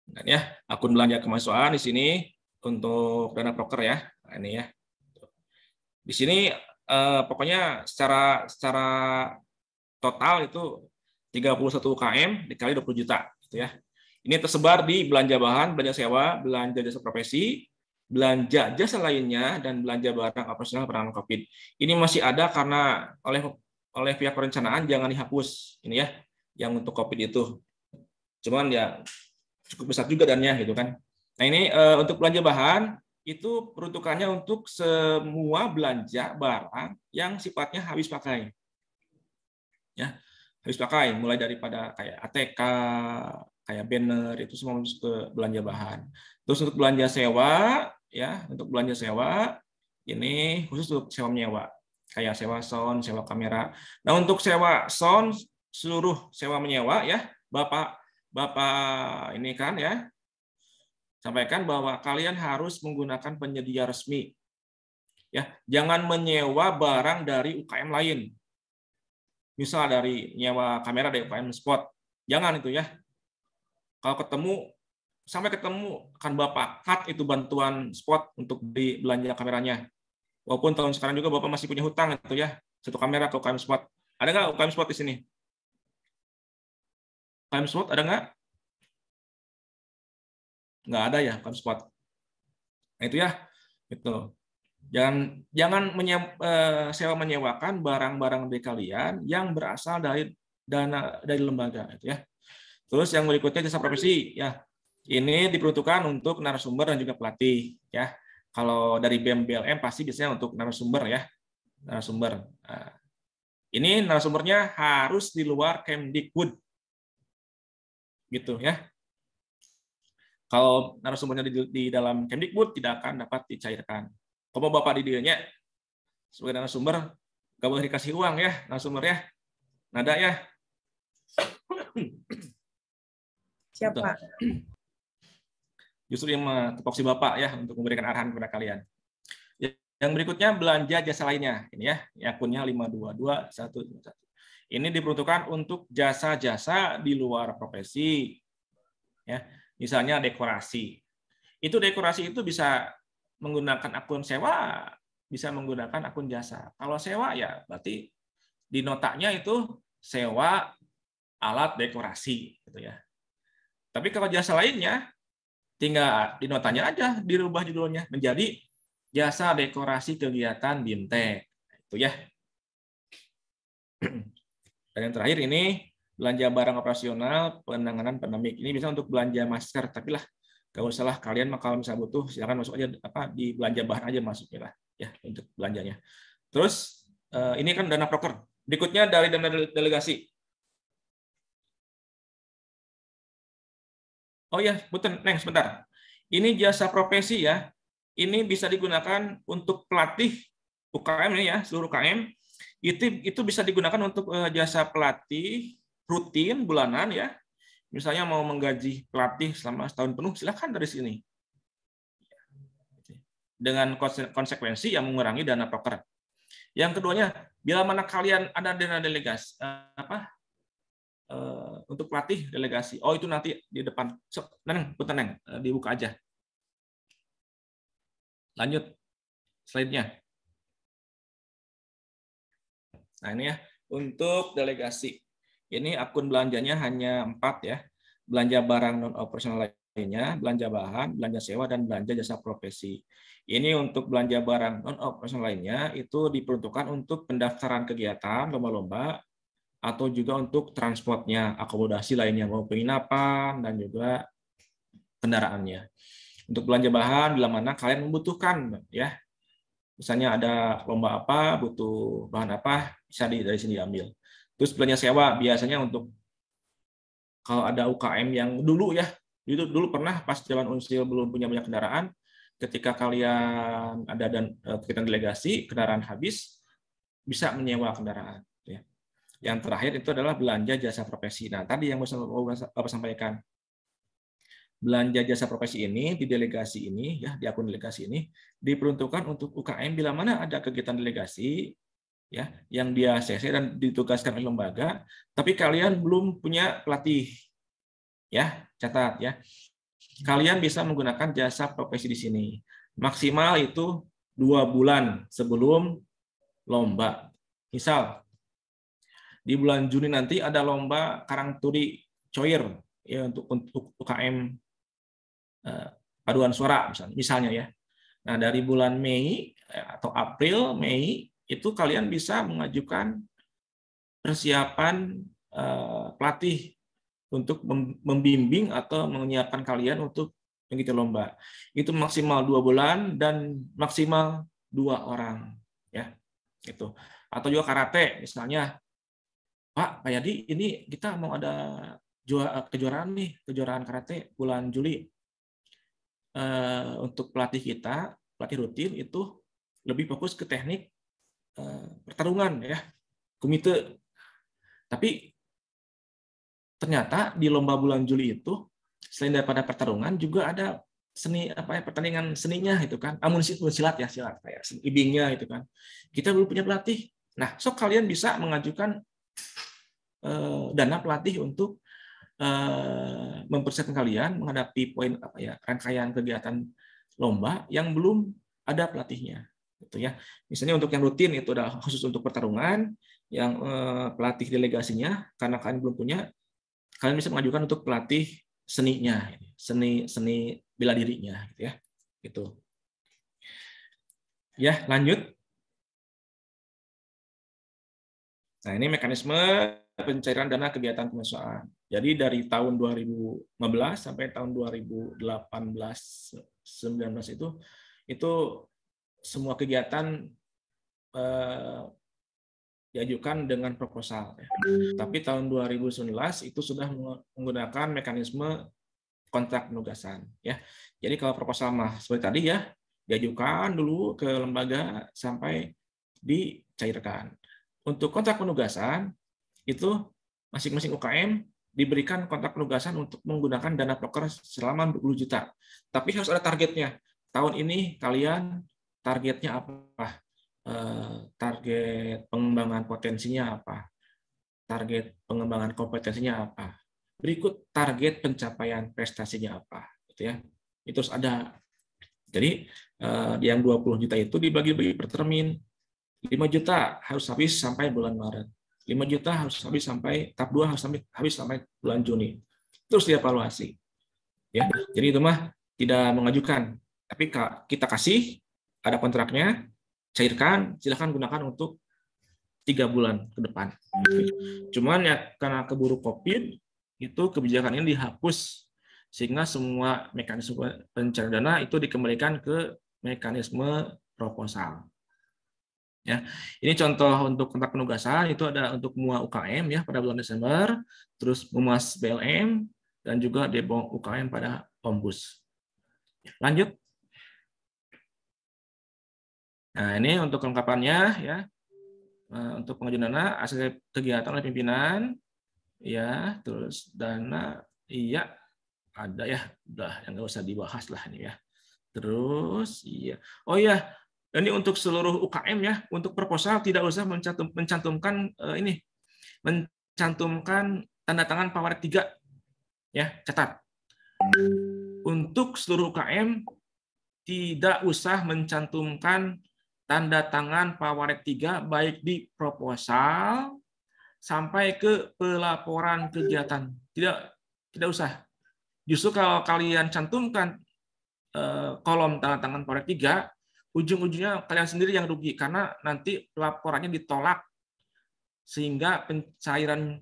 Dan ya, akun belanja kemahasiswaan di sini untuk dana proker ya. Nah, ini ya. Di sini pokoknya secara total itu 31 UKM dikali 20 juta gitu ya. Ini tersebar di belanja bahan, belanja sewa, belanja jasa profesi, belanja jasa lainnya, dan belanja barang operasional penanganan COVID. Ini masih ada karena oleh pihak perencanaan jangan dihapus ini ya, yang untuk COVID itu. Cuman ya cukup besar juga dannya gitu kan. Nah, ini untuk belanja bahan itu peruntukannya untuk semua belanja barang yang sifatnya habis pakai. Ya, habis pakai mulai daripada kayak ATK, kayak banner, itu semua masuk ke belanja bahan. Terus untuk belanja sewa, ya, untuk belanja sewa ini khusus untuk sewa menyewa, kayak sewa sound, sewa kamera. Nah, untuk sewa sound seluruh sewa menyewa, ya, Bapak ini kan, ya, sampaikan bahwa kalian harus menggunakan penyedia resmi. Ya, jangan menyewa barang dari UKM lain. Misal dari nyewa kamera dari UKM Spot. Jangan itu, ya. Kalau sampai ketemu akan Bapak cut itu bantuan Spot untuk beli belanja kameranya. Walaupun tahun sekarang juga Bapak masih punya hutang itu, ya. Satu kamera ke UKM Spot. Ada nggak UKM Spot di sini? UKM Spot ada nggak? Nggak ada, ya, UKM Spot. Nah, itu, ya. Itu. Jangan sewa menyewakan barang-barang dari kalian yang berasal dari dana dari lembaga, itu, ya. Terus yang berikutnya jasa profesi, ya. Ini diperuntukkan untuk narasumber dan juga pelatih, ya. Kalau dari BEM BLM pasti biasanya untuk narasumber, ya. Narasumber. Nah, ini narasumbernya harus di luar Kemdikbud. Gitu, ya. Kalau narasumbernya di dalam Kemdikbud tidak akan dapat dicairkan. Kalau Bapak di dirinya sebagai narasumber, nggak boleh dikasih uang, ya, narasumber, ya. Nada, ya. Siapa? Justru yang tupoksi Bapak, ya, untuk memberikan arahan kepada kalian. Yang berikutnya belanja jasa lainnya. Ini, ya, akunnya 522151. Ini diperuntukkan untuk jasa-jasa di luar profesi. Ya, misalnya dekorasi. Dekorasi itu bisa menggunakan akun sewa, bisa menggunakan akun jasa. Kalau sewa, ya berarti di notanya itu sewa alat dekorasi, gitu, ya. Tapi kalau jasa lainnya, tinggal di notanya aja dirubah judulnya menjadi jasa dekorasi kegiatan BIMTEK, itu, ya. Dan yang terakhir ini belanja barang operasional penanganan pandemik. Ini bisa untuk belanja masker, tapi lah nggak usah lah kalian kalau misalnya butuh silakan masuk aja di belanja bahan aja masuknya lah, ya, untuk belanjanya. Terus ini kan dana proker. Berikutnya dari dana delegasi. Oh ya, betul, Neng, sebentar. Ini jasa profesi, ya. Ini bisa digunakan untuk pelatih UKM ini, ya, seluruh UKM. Itu bisa digunakan untuk jasa pelatih rutin bulanan, ya. Misalnya mau menggaji pelatih selama setahun penuh, silakan dari sini. Dengan konsekuensi yang mengurangi dana proker. Yang keduanya, bila mana kalian ada dana delegasi, untuk pelatih delegasi. Oh, itu nanti di depan. Neng, Neng, dibuka aja. Lanjut slide-nya. Nah, ini, ya, untuk delegasi. Ini akun belanjanya hanya 4, ya. Belanja barang non operasional lainnya, belanja bahan, belanja sewa, dan belanja jasa profesi. Ini untuk belanja barang non operasional lainnya itu diperuntukkan untuk pendaftaran kegiatan, lomba-lomba, atau juga untuk transportnya, akomodasi lainnya, mau penginapan, dan juga kendaraannya. Untuk belanja bahan, bila mana kalian membutuhkan, ya. Misalnya ada lomba apa, butuh bahan apa, bisa dari sini diambil. Terus belanja sewa biasanya untuk kalau ada UKM yang dulu, ya, dulu pernah pas Jalan Unsil belum punya banyak kendaraan, ketika kalian ada kegiatan delegasi, kendaraan habis, bisa menyewa kendaraan, ya. Yang terakhir itu adalah belanja jasa profesi. Nah, tadi yang Bapak sampaikan, belanja jasa profesi ini di delegasi ini, ya, di akun delegasi ini diperuntukkan untuk UKM bila mana ada kegiatan delegasi, ya, yang dia CC dan ditugaskan oleh lembaga, tapi kalian belum punya pelatih, ya, catat, ya. Kalian bisa menggunakan jasa profesi di sini. Maksimal itu 2 bulan sebelum lomba. Misal di bulan Juni nanti ada lomba karangturi coir, ya, untuk UKM paduan suara misalnya, ya. Nah, dari bulan Mei atau April, Mei itu kalian bisa mengajukan persiapan pelatih untuk membimbing atau menyiapkan kalian untuk mengikuti lomba. Itu maksimal 2 bulan dan maksimal 2 orang, ya. Itu. Atau juga karate, misalnya, Pak Yadi, ini kita mau ada kejuaraan nih, kejuaraan karate bulan Juli. Untuk pelatih kita, pelatih rutin itu lebih fokus ke teknik pertarungan, ya, kumite. Tapi ternyata di lomba bulan Juli itu selain daripada pertarungan juga ada seni pertandingan seninya itu kan, silat ya, silat kayak ibingnya itu kan. Kita belum punya pelatih. Nah, sok kalian bisa mengajukan dana pelatih untuk mempersiapkan kalian menghadapi rangkaian kegiatan lomba yang belum ada pelatihnya, gitu ya. Misalnya untuk yang rutin itu adalah khusus untuk pertarungan, yang pelatih delegasinya karena kalian belum punya, kalian bisa mengajukan untuk pelatih seninya, seni bela dirinya, gitu ya. Gitu. Ya, lanjut. Nah, ini mekanisme pencairan dana kegiatan kemahasiswaan. Jadi dari tahun 2015 sampai tahun 2018-19 itu semua kegiatan diajukan dengan proposal. Tapi tahun 2019 itu sudah menggunakan mekanisme kontrak penugasan. Ya, jadi kalau proposal mah seperti tadi ya, diajukan dulu ke lembaga sampai dicairkan. Untuk kontrak penugasan itu masing-masing UKM diberikan kontrak penugasan untuk menggunakan dana proker selama 20 juta. Tapi harus ada targetnya. Tahun ini kalian targetnya apa? Target pengembangan potensinya apa? Target pengembangan kompetensinya apa? Berikut target pencapaian prestasinya apa? Gitu ya. Itu harus ada. Jadi yang 20 juta itu dibagi-bagi per termin. 5 juta harus habis sampai bulan Maret. 5 juta harus habis sampai tahap 2 harus habis sampai bulan Juni. Terus dievaluasi. Ya, jadi itu mah tidak mengajukan, tapi kita kasih, ada kontraknya, cairkan, silakan gunakan untuk 3 bulan ke depan. Cuman ya karena keburu COVID, itu kebijakan ini dihapus sehingga semua mekanisme pencairan dana itu dikembalikan ke mekanisme proposal. Ya, ini contoh untuk kontrak penugasan itu ada untuk MUA UKM ya pada bulan Desember, terus MUMAS BLM dan juga Debong UKM pada Ombus. Lanjut. Nah, ini untuk kelengkapannya ya. Untuk pengajuan dana, hasil kegiatan oleh pimpinan ya, terus dana iya ada ya, udah yang nggak usah dibahas lah ini ya. Terus iya. Oh iya, ini untuk seluruh UKM ya, untuk proposal tidak usah mencantumkan mencantumkan tanda tangan Pawarek 3 ya, catat. Untuk seluruh UKM tidak usah mencantumkan tanda tangan Pawarek 3 baik di proposal sampai ke pelaporan kegiatan. Tidak usah. Justru kalau kalian cantumkan kolom tanda tangan Pawarek 3, ujung-ujungnya kalian sendiri yang rugi karena nanti pelaporannya ditolak sehingga pencairan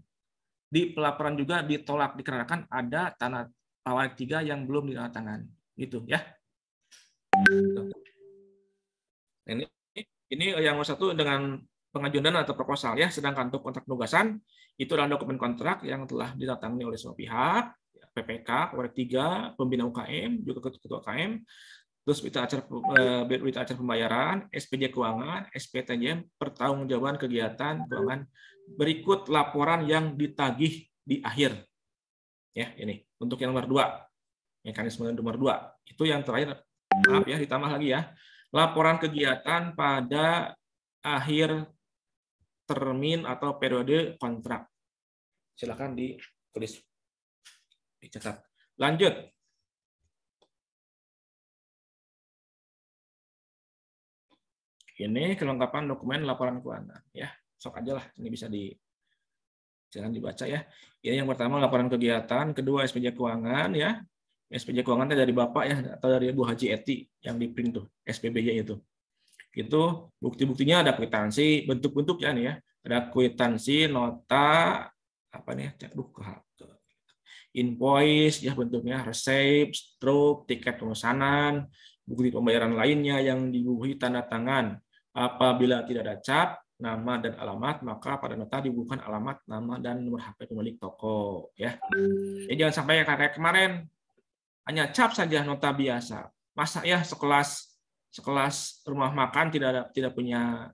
di pelaporan juga ditolak dikarenakan ada tanda Pawarek 3 yang belum ditandatangan gitu ya. Ini yang nomor 1 dengan pengajuan dana atau proposal ya, sedangkan untuk kontrak penugasan itu adalah dokumen kontrak yang telah ditandatangani oleh semua pihak, PPK, Pawarek 3, pembina UKM, juga ketua UKM. Terus berita acara pembayaran, SPJ keuangan, SPTJM, pertanggungjawaban kegiatan keuangan. Berikut laporan yang ditagih di akhir. Ya, ini untuk yang nomor 2. Mekanisme nomor 2. Itu yang terakhir. Maaf ya, ditambah lagi ya. Laporan kegiatan pada akhir termin atau periode kontrak. Silakan ditulis, dicatat. Lanjut. Ini kelengkapan dokumen laporan keuangan ya. Sok aja lah, ini bisa jangan dibaca ya. Ini yang pertama laporan kegiatan, kedua SPJ keuangan ya. SPJ keuangan dari Bapak ya atau dari Bu Haji Eti yang di print tuh, SPBJ itu. Itu bukti-buktinya ada kwitansi, bentuk-bentuknya nih ya. Ada kwitansi, nota apa nih? invoice ya bentuknya, resep, struk, tiket pemesanan, bukti pembayaran lainnya yang dibubuhi tanda tangan. Apabila tidak ada cap, nama dan alamat, maka pada nota dibubuhkan alamat, nama dan nomor HP pemilik toko ya. Jadi jangan sampai kayak kemarin hanya cap saja nota biasa. Masa ya sekelas rumah makan tidak punya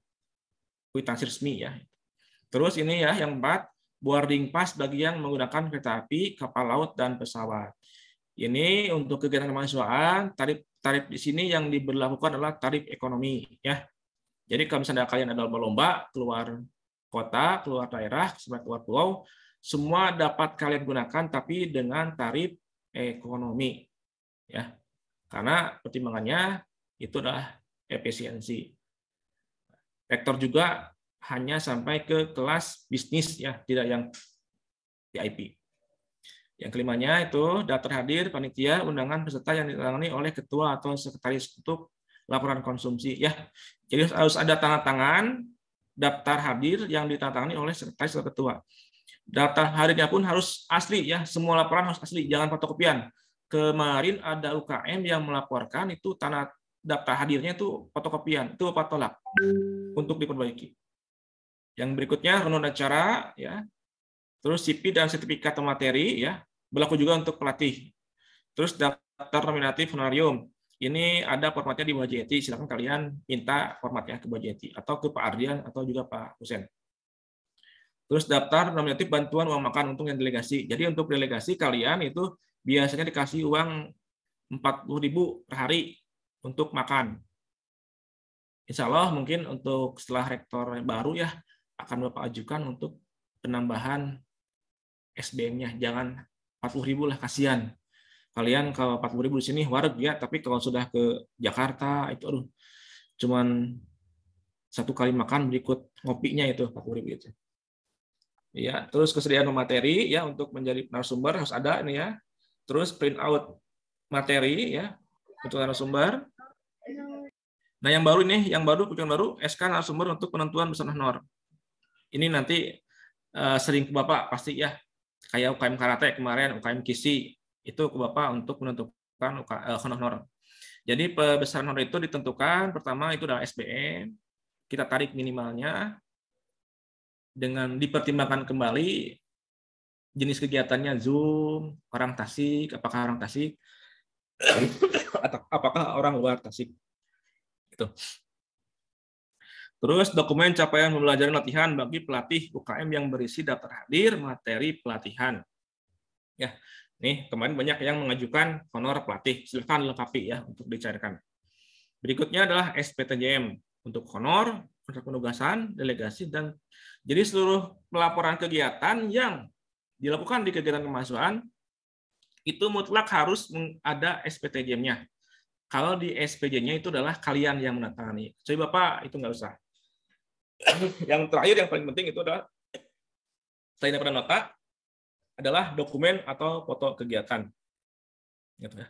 kwitansi resmi ya. Terus ini ya yang 4, boarding pass bagi yang menggunakan kereta api, kapal laut dan pesawat. Ini untuk kegiatan kemahasiswaan, tarif di sini yang diberlakukan adalah tarif ekonomi ya. Jadi kalau misalnya kalian ada lomba-lomba keluar kota, keluar daerah, keluar pulau, semua dapat kalian gunakan tapi dengan tarif ekonomi ya. Karena pertimbangannya itu adalah efisiensi. Rektor juga hanya sampai ke kelas bisnis ya, tidak yang VIP. Yang kelimanya itu daftar hadir panitia undangan peserta yang ditangani oleh ketua atau sekretaris untuk laporan konsumsi ya. Jadi harus ada tanda tangan daftar hadir yang ditandatangani oleh sekretaris atau ketua. Daftar hadirnya pun harus asli ya, semua laporan harus asli, jangan fotokopian. Kemarin ada UKM yang melaporkan itu tanah daftar hadirnya itu fotokopian, itu Bapak tolak untuk diperbaiki. Yang berikutnya runut acara ya. Terus CV dan sertifikat atau materi ya, berlaku juga untuk pelatih. Terus daftar nominatif honorarium. Ini ada formatnya di bawah JETI, silakan kalian minta formatnya ke bawah JETI atau ke Pak Ardian atau juga Pak Husen. Terus daftar nominatif bantuan uang makan untuk yang delegasi. Jadi untuk delegasi kalian itu biasanya dikasih uang 40.000 per hari untuk makan. Insya Allah mungkin untuk setelah rektor baru ya akan Bapak ajukan untuk penambahan SBM-nya. Jangan 40.000 lah, kasihan. Kalian kalau 40.000 di sini wareg ya, tapi kalau sudah ke Jakarta itu cuman satu kali makan berikut ngopinya itu 40.000 itu. Ya, terus kesediaan materi ya untuk menjadi narasumber harus ada ini ya. Terus print out materi ya untuk narasumber. Nah, yang baru kunjungan baru SK narasumber untuk penentuan besar honor. Ini nanti sering ke Bapak pasti ya. Kayak UKM karate kemarin, UKM kisi itu ke Bapak untuk menentukan honor. Jadi besaran honor itu ditentukan pertama itu adalah SBM. Kita tarik minimalnya dengan dipertimbangkan kembali jenis kegiatannya Zoom, orang Tasik, apakah orang Tasik atau apakah orang luar Tasik. Itu. Terus dokumen capaian pembelajaran latihan bagi pelatih UKM yang berisi daftar hadir materi pelatihan. Ya, nih kemarin banyak yang mengajukan honor pelatih. Silakan lengkapi ya untuk dicairkan. Berikutnya adalah SPTJM untuk honor, kontrak penugasan, delegasi dan jadi seluruh pelaporan kegiatan yang dilakukan di kegiatan kemahasiswaan itu mutlak harus ada SPTJM-nya. Kalau di SPJ-nya itu adalah kalian yang menandatangani. Jadi Bapak itu nggak usah. Yang terakhir yang paling penting itu adalah selain daripada nota adalah dokumen atau foto kegiatan. Gitu ya.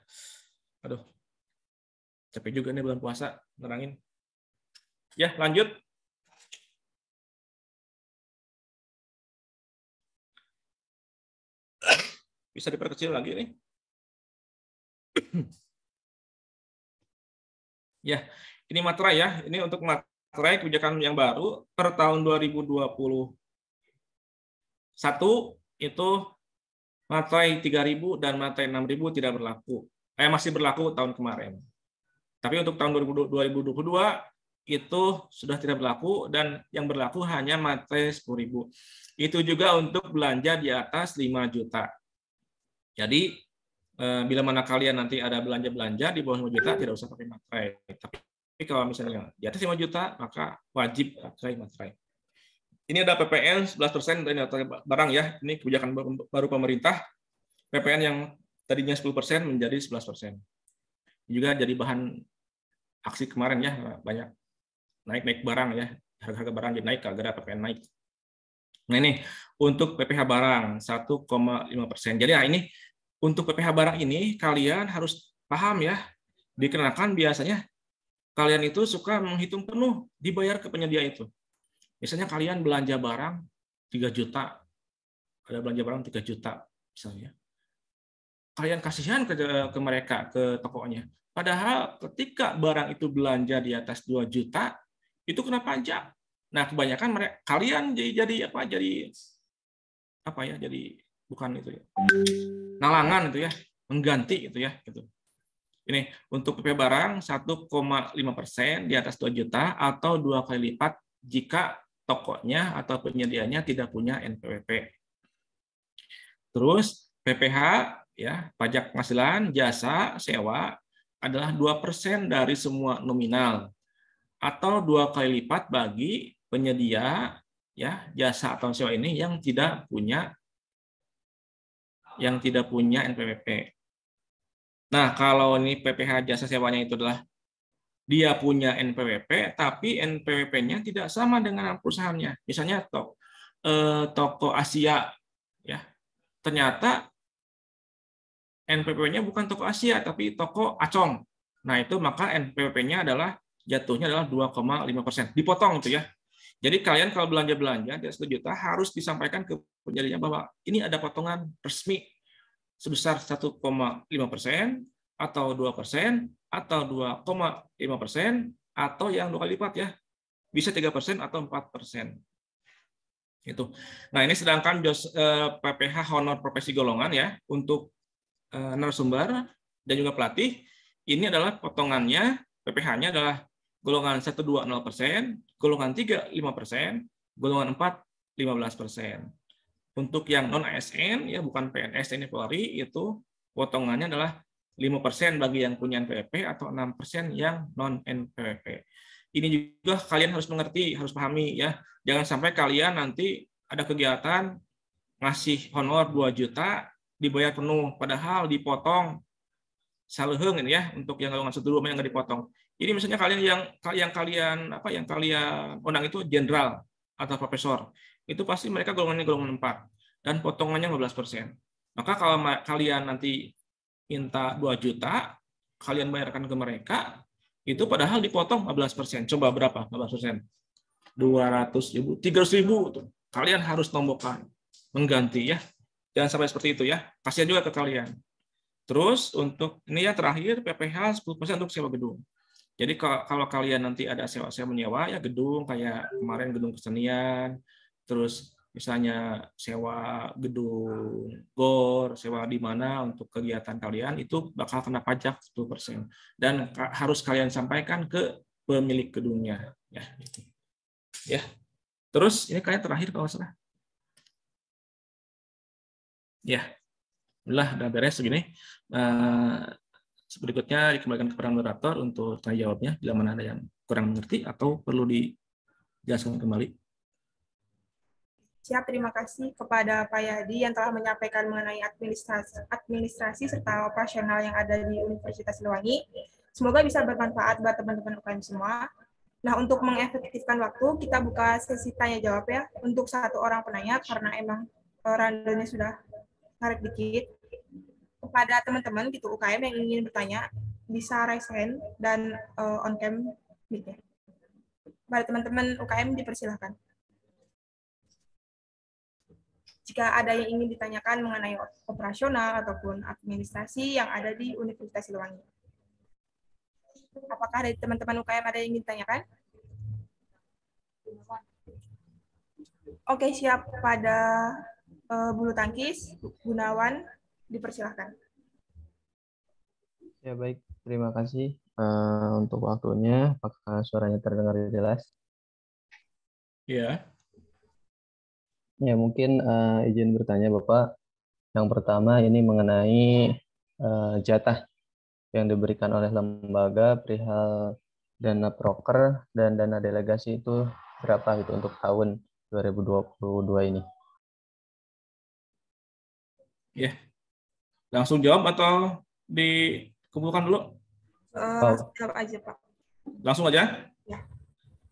Aduh, capek juga nih bulan puasa nerangin. Ya lanjut. Bisa diperkecil lagi nih. Ya, ini materai ya. Ini untuk materai kebijakan yang baru per tahun 2021 itu materai 3.000 dan materai 6.000 tidak berlaku. Masih berlaku tahun kemarin. Tapi untuk tahun 2022 itu sudah tidak berlaku dan yang berlaku hanya materai 10.000. Itu juga untuk belanja di atas 5 juta. Jadi bila mana kalian nanti ada belanja-belanja di bawah 5 juta tidak usah pakai materai. Tapi kalau misalnya di atas 5 juta maka wajib pakai materai. Ini ada PPN 11% dari nilai barang ya. Ini kebijakan baru pemerintah. PPN yang tadinya 10% menjadi 11%. Juga jadi bahan aksi kemarin ya, banyak naik barang ya. Harga-harga barang jadi naik gara-gara PPN naik. Nah ini untuk PPh barang 1,5%. Jadi ini untuk PPh barang ini kalian harus paham ya. Dikarenakan biasanya kalian itu suka menghitung penuh dibayar ke penyedia itu. Misalnya kalian belanja barang 3 juta. Ada belanja barang 3 juta misalnya. kalian kasihan ke mereka, ke tokonya. Padahal ketika barang itu belanja di atas 2 juta, itu kena pajak. Nah, kebanyakan kalian jadi bukan itu ya. Nalangan itu ya, mengganti itu ya gitu. Ini untuk PP barang 1,5% di atas 2 juta atau 2 kali lipat jika tokonya atau penyediaannya tidak punya NPWP. Terus PPH ya, pajak penghasilan jasa sewa adalah 2% dari semua nominal atau 2 kali lipat bagi penyedia ya jasa atau sewa ini yang tidak punya NPWP. Nah, kalau ini PPH jasa sewanya itu adalah dia punya NPWP, tapi NPWP-nya tidak sama dengan perusahaannya. Misalnya toko Asia, ya ternyata NPWP-nya bukan toko Asia, tapi toko Acong. Nah, itu maka NPWP-nya jatuhnya adalah 2,5%. Dipotong itu ya. Jadi kalian kalau belanja di atas 1 juta harus disampaikan ke penyedianya bahwa ini ada potongan resmi sebesar 1,5% atau 2% atau 2,5% atau yang 2 kali lipat ya. Bisa 3% atau 4%. Itu. Nah, ini sedangkan PPH honor profesi golongan ya untuk narasumber dan juga pelatih, ini adalah potongannya, PPH-nya adalah golongan 1, 2, 0%, golongan 3, 5%, golongan 4, 15%. Untuk yang non-ASN, ya bukan PNS, TNI Polri, itu potongannya adalah 5% bagi yang punya NPWP atau 6% yang non-NPWP. Ini juga kalian harus mengerti, harus pahami ya. Jangan sampai kalian nanti ada kegiatan ngasih honor 2 juta, dibayar penuh, padahal dipotong saleheng ini ya, untuk yang golongan 1, 2 yang nggak dipotong. Ini misalnya kalian yang kalian undang itu jenderal atau profesor, itu pasti mereka golongan 4 dan potongannya 15%. Maka kalau kalian nanti minta 2 juta, kalian bayarkan ke mereka, itu padahal dipotong 15%. Coba berapa 15%? 200.000, 300.000 tuh. Kalian harus tombokkan, mengganti ya. Jangan sampai seperti itu ya. Kasihan juga ke kalian. Terus untuk ini yang terakhir PPH 10% untuk sewa gedung. Jadi kalau kalian nanti ada sewa menyewa ya gedung kayak kemarin gedung kesenian, terus misalnya sewa gedung GOR, sewa di mana untuk kegiatan kalian itu bakal kena pajak 10% dan harus kalian sampaikan ke pemilik gedungnya ya. Ya. Terus ini kayak terakhir kalau salah. Ya. Udah beres segini. Berikutnya dikembalikan kepada moderator untuk tanya jawabnya bila mana ada yang kurang mengerti atau perlu dijelaskan kembali. Siap, terima kasih kepada Pak Yadi yang telah menyampaikan mengenai administrasi serta operasional yang ada di Universitas Siliwangi. Semoga bisa bermanfaat buat teman-teman UKM semua. Nah, untuk mengefektifkan waktu, kita buka sesi tanya jawab ya untuk 1 orang penanya karena emang randanya sudah narik dikit. Kepada teman-teman gitu UKM yang ingin bertanya, bisa raise hand dan on cam mic-nya. Pada teman-teman UKM dipersilahkan. Jika ada yang ingin ditanyakan mengenai operasional ataupun administrasi yang ada di Universitas Siliwangi. Apakah dari teman-teman UKM ada yang ingin ditanyakan? Oke, siap. Pada bulu tangkis, Gunawan, dipersilahkan. Ya baik, terima kasih untuk waktunya. Apakah suaranya terdengar jelas? Ya. Ya mungkin izin bertanya Bapak. Yang pertama ini mengenai jatah yang diberikan oleh lembaga perihal dana proker dan dana delegasi itu berapa gitu untuk tahun 2022 ini? Ya. Langsung jawab atau dikumpulkan dulu? Jawab aja, Pak. Langsung aja? Ya.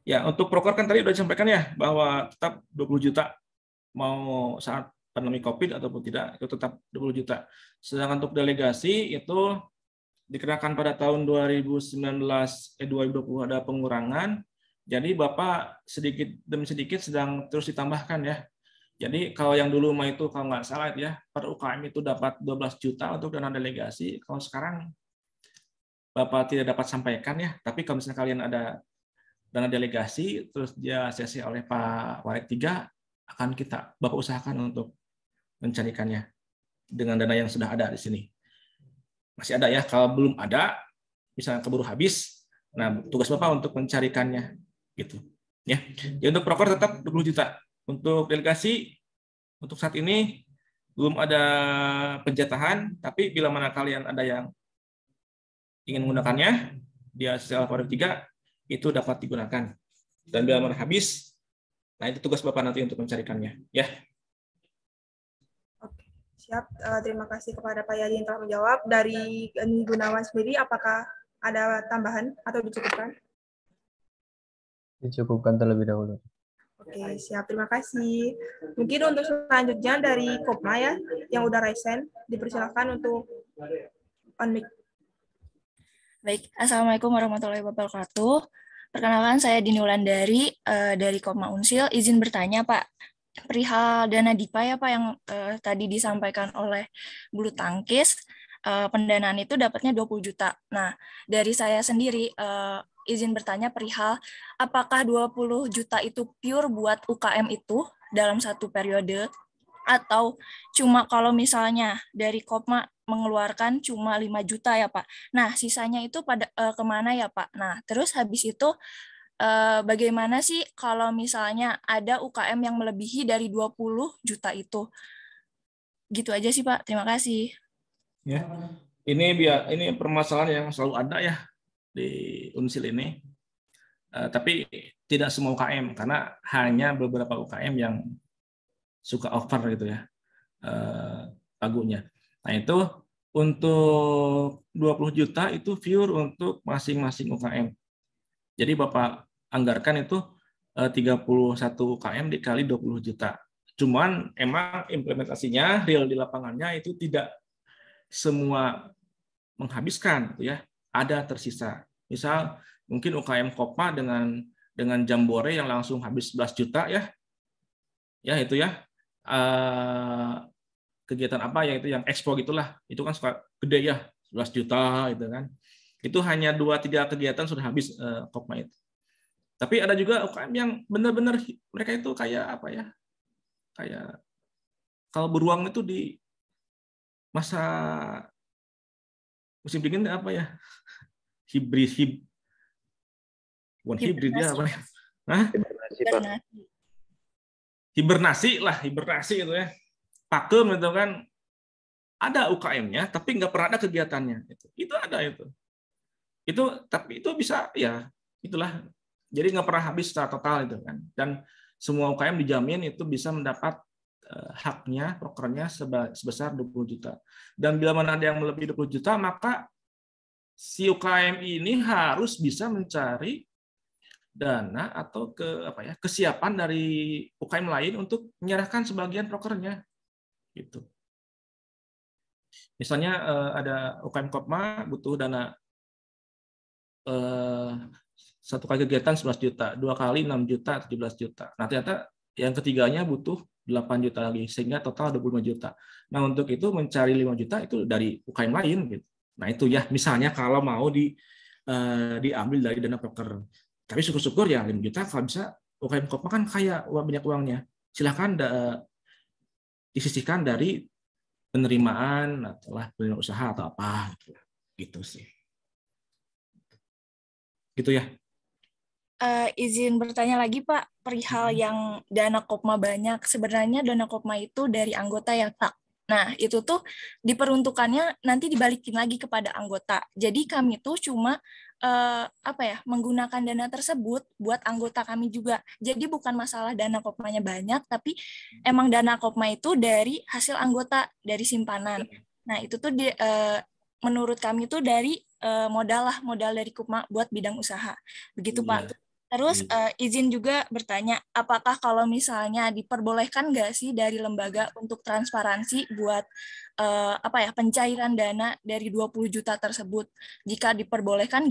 Ya, untuk proker kan tadi sudah disampaikan ya, bahwa tetap 20 juta. Mau saat pandemi COVID ataupun tidak, itu tetap 20 juta. Sedangkan untuk delegasi itu dikenakan pada tahun 2020 ada pengurangan. Jadi Bapak sedikit demi sedikit sedang terus ditambahkan ya. Jadi kalau yang dulu mah itu kalau nggak salah ya per UKM itu dapat 12 juta untuk dana delegasi. Kalau sekarang Bapak tidak dapat sampaikan ya, tapi kalau misalnya kalian ada dana delegasi terus dia CC oleh Pak Warik 3, akan Bapak usahakan untuk mencarikannya dengan dana yang sudah ada di sini. Masih ada ya, kalau belum ada misalnya keburu habis, nah tugas Bapak untuk mencarikannya gitu. Ya. Jadi untuk proker tetap 20 juta. Untuk delegasi, untuk saat ini belum ada penjatahan, tapi bila mana kalian ada yang ingin menggunakannya, dia setelah Warik 3, itu dapat digunakan. Dan bila mana habis, nah itu tugas Bapak nanti untuk mencarikannya. Ya. Oke, siap. Terima kasih kepada Pak Yadi yang telah menjawab. Dari Gunawan sendiri, apakah ada tambahan atau dicukupkan? Dicukupkan terlebih dahulu. Oke, siap. Terima kasih. Mungkin untuk selanjutnya dari Kopma ya, yang udah raise hand, dipersilakan untuk on mic. Baik, Assalamualaikum warahmatullahi wabarakatuh. Perkenalkan, saya Dini Wulandari dari Kopma Unsil. Izin bertanya, Pak. Perihal dana DIPA ya, Pak, yang tadi disampaikan oleh bulu tangkis, pendanaan itu dapatnya 20 juta. Nah, dari saya sendiri, izin bertanya perihal apakah 20 juta itu pure buat UKM itu dalam satu periode, atau cuma kalau misalnya dari Kopma mengeluarkan cuma 5 juta ya Pak. Nah, sisanya itu pada kemana ya Pak? Nah, terus habis itu bagaimana sih kalau misalnya ada UKM yang melebihi dari 20 juta itu? Gitu aja sih Pak, terima kasih. Ya, ini permasalahan yang selalu ada ya di Unsil ini, tapi tidak semua UKM, karena hanya beberapa UKM yang suka over gitu ya pagunya. Nah itu untuk 20 juta itu pure untuk masing-masing UKM. Jadi Bapak anggarkan itu 31 UKM dikali 20 juta. Cuman emang implementasinya real di lapangannya itu tidak semua menghabiskan gitu ya. Ada tersisa. Misal mungkin UKM Kopma dengan Jambore yang langsung habis 11 juta ya. Ya itu ya. Kegiatan apa ya itu yang expo gitulah. Itu kan suka gede ya, 11 juta gitu kan. Itu hanya 2-3 kegiatan sudah habis Kopma itu. Tapi ada juga UKM yang benar-benar mereka itu kayak apa ya? Kayak kalau beruang itu di masa musim dingin apa ya? Hibrid dia apa ya? Hah? Hibernasi itu ya. Pakem itu kan ada UKM-nya tapi nggak pernah ada kegiatannya. Itu ada itu. Tapi itu bisa ya itulah. Jadi nggak pernah habis secara total itu kan. Dan semua UKM dijamin itu bisa mendapat haknya, prokernya sebesar 20 juta. Dan bila mana ada yang melebihi 20 juta, maka si UKM ini harus bisa mencari dana atau kesiapan dari UKM lain untuk menyerahkan sebagian prokernya. Gitu. Misalnya ada UKM Kopma butuh dana satu kali kegiatan 11 juta, 2 kali 6 juta, 17 juta. Nah, ternyata yang ketiganya butuh 8 juta lagi, sehingga total 25 juta. Nah, untuk itu mencari 5 juta itu dari UKM lain. Gitu. Nah, itu ya, misalnya kalau mau diambil dari dana proker. Tapi syukur-syukur ya 5 juta, kalau bisa UKM Kopma kan kaya banyak uangnya. Silakan disisihkan dari penerimaan atau penerimaan usaha atau apa. Gitu sih. Gitu ya. Izin bertanya lagi Pak, perihal yang dana Kopma banyak, sebenarnya dana Kopma itu dari anggota ya Pak. Nah itu tuh diperuntukannya nanti dibalikin lagi kepada anggota. Jadi kami tuh cuma menggunakan dana tersebut buat anggota kami juga. Jadi bukan masalah dana Kopmanya banyak, tapi emang dana Kopma itu dari hasil anggota, dari simpanan. Nah itu tuh menurut kami tuh dari modal dari Kopma buat bidang usaha. Begitu Pak. Terus izin juga bertanya, apakah kalau misalnya diperbolehkan nggak sih dari lembaga untuk transparansi buat pencairan dana dari 20 juta tersebut? Jika diperbolehkan,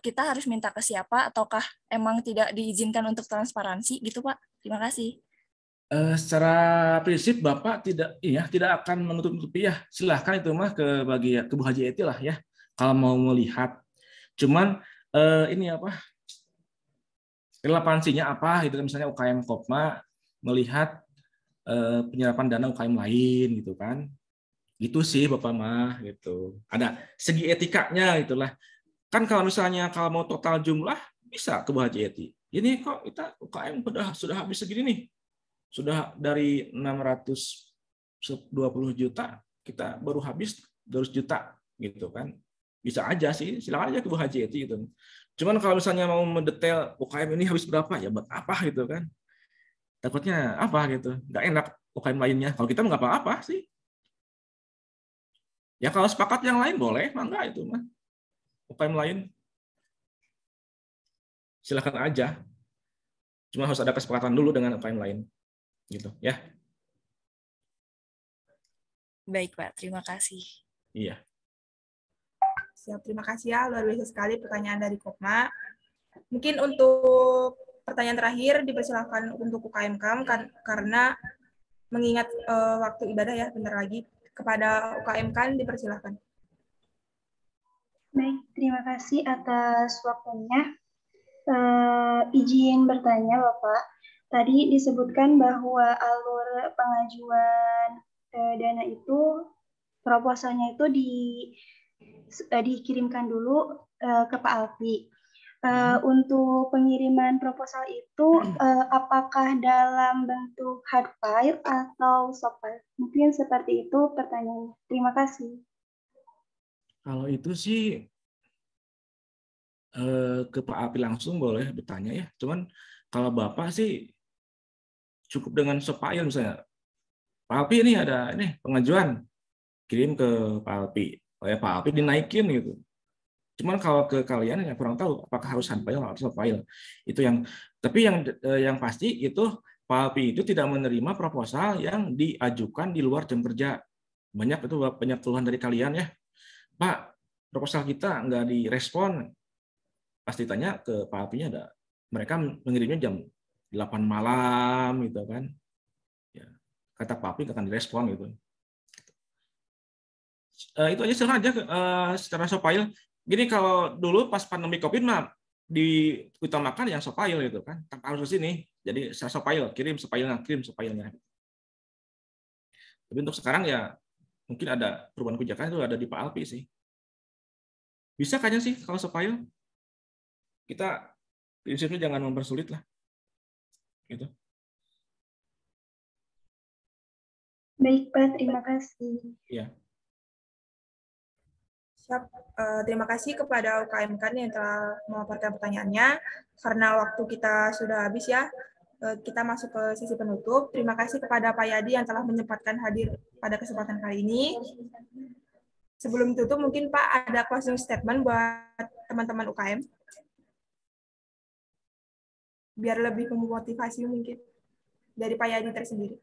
kita harus minta ke siapa, ataukah emang tidak diizinkan untuk transparansi gitu Pak? Terima kasih. Secara prinsip Bapak tidak akan menutup-nutupi ya. Silahkan itu mah ke Bu Haji Eti lah ya. Kalau mau melihat. Cuman ini apa? Relevansinya apa gitu kan, misalnya UKM Kopma melihat penyerapan dana UKM lain gitu kan. Gitu sih Bapak mah gitu. Ada segi etikanya gitulah. Kan kalau misalnya kalau mau total jumlah bisa ke Bu Haji Eti. Ini kok kita UKM sudah habis segini nih. Sudah dari 620 juta kita baru habis 200 juta gitu kan. Bisa aja sih, silakan aja ke Bu Haji Eti gitu. Cuman kalau misalnya mau mendetail UKM ini habis berapa ya buat apa gitu kan. Takutnya apa gitu. Nggak enak UKM lainnya. Kalau kita nggak apa-apa sih. Ya kalau sepakat yang lain boleh, mangga itu mah. UKM lain silakan aja. Cuma harus ada kesepakatan dulu dengan UKM lain. Gitu ya. Baik Pak, terima kasih. Iya. Siap, terima kasih ya, luar biasa sekali pertanyaan dari Kopma. Mungkin untuk pertanyaan terakhir dipersilakan untuk UKMK karena mengingat waktu ibadah ya bentar lagi. Kepada UKMK dipersilakan. Baik, terima kasih atas waktunya. Izin bertanya Bapak. Tadi disebutkan bahwa alur pengajuan dana itu proposalnya itu dikirimkan dulu ke Pak Alfi. Untuk pengiriman proposal itu apakah dalam bentuk hard file atau soft file? Mungkin seperti itu pertanyaannya. Terima kasih. Kalau itu sih ke Pak Alfi langsung boleh bertanya ya. Cuman kalau Bapak sih cukup dengan soft file misalnya. Pak Alfi ini ada pengajuan, kirim ke Pak Alfi. Pak Alfi dinaikin gitu. Cuman kalau ke kalian yang kurang tahu apakah harus hard file atau soft file. Itu tapi yang pasti itu Pak Alfi itu tidak menerima proposal yang diajukan di luar jam kerja. Banyak keluhan dari kalian ya. Pak, proposal kita nggak direspon. Pasti tanya ke Pak Alfi-nya ada. Mereka mengirimnya jam 8 malam gitu kan. Ya, kata Pak Alfi nggak akan direspon gitu. Itu aja sengaja secara soft file. Gini kalau dulu pas pandemi COVID mah diutamakan yang soft file gitu kan, tanpa harus sini. Jadi secara soft file, kirim soft filenya. Tapi untuk sekarang ya mungkin ada perubahan kebijakan itu ada di Pak Alfi sih. Bisa kayaknya sih kalau soft file. Kita prinsipnya jangan mempersulit lah. Gitu. Baik Pak, terima kasih. Iya. Siap. Terima kasih kepada UKMK yang telah memaparkan pertanyaannya. Karena waktu kita sudah habis ya, kita masuk ke sesi penutup. Terima kasih kepada Pak Yadi yang telah menyempatkan hadir pada kesempatan kali ini. Sebelum tutup, mungkin Pak ada closing statement buat teman-teman UKM. Biar lebih memotivasi mungkin dari Pak Yadi tersendiri.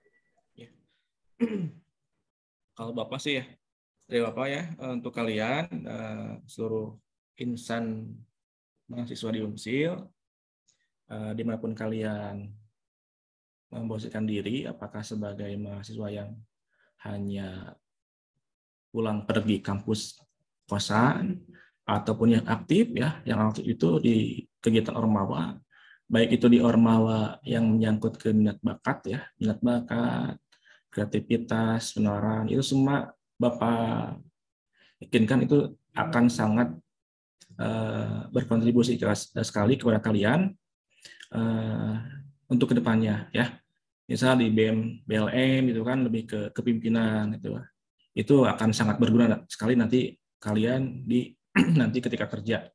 Ya. Kalau Bapak sih ya, dari Bapak ya, untuk kalian seluruh insan mahasiswa di UNSIL, dimanapun kalian memposisikan diri, apakah sebagai mahasiswa yang hanya pulang pergi kampus kosan, ataupun yang aktif ya, yang aktif itu di kegiatan Ormawa, baik itu di Ormawa yang menyangkut ke minat bakat ya, minat bakat, kreativitas, penalaran, itu semua Bapak yakinkan itu akan sangat berkontribusi sekali kepada kalian untuk kedepannya ya. Misal di BEM, BLM itu kan lebih ke kepimpinan itu akan sangat berguna sekali nanti kalian nanti ketika kerja.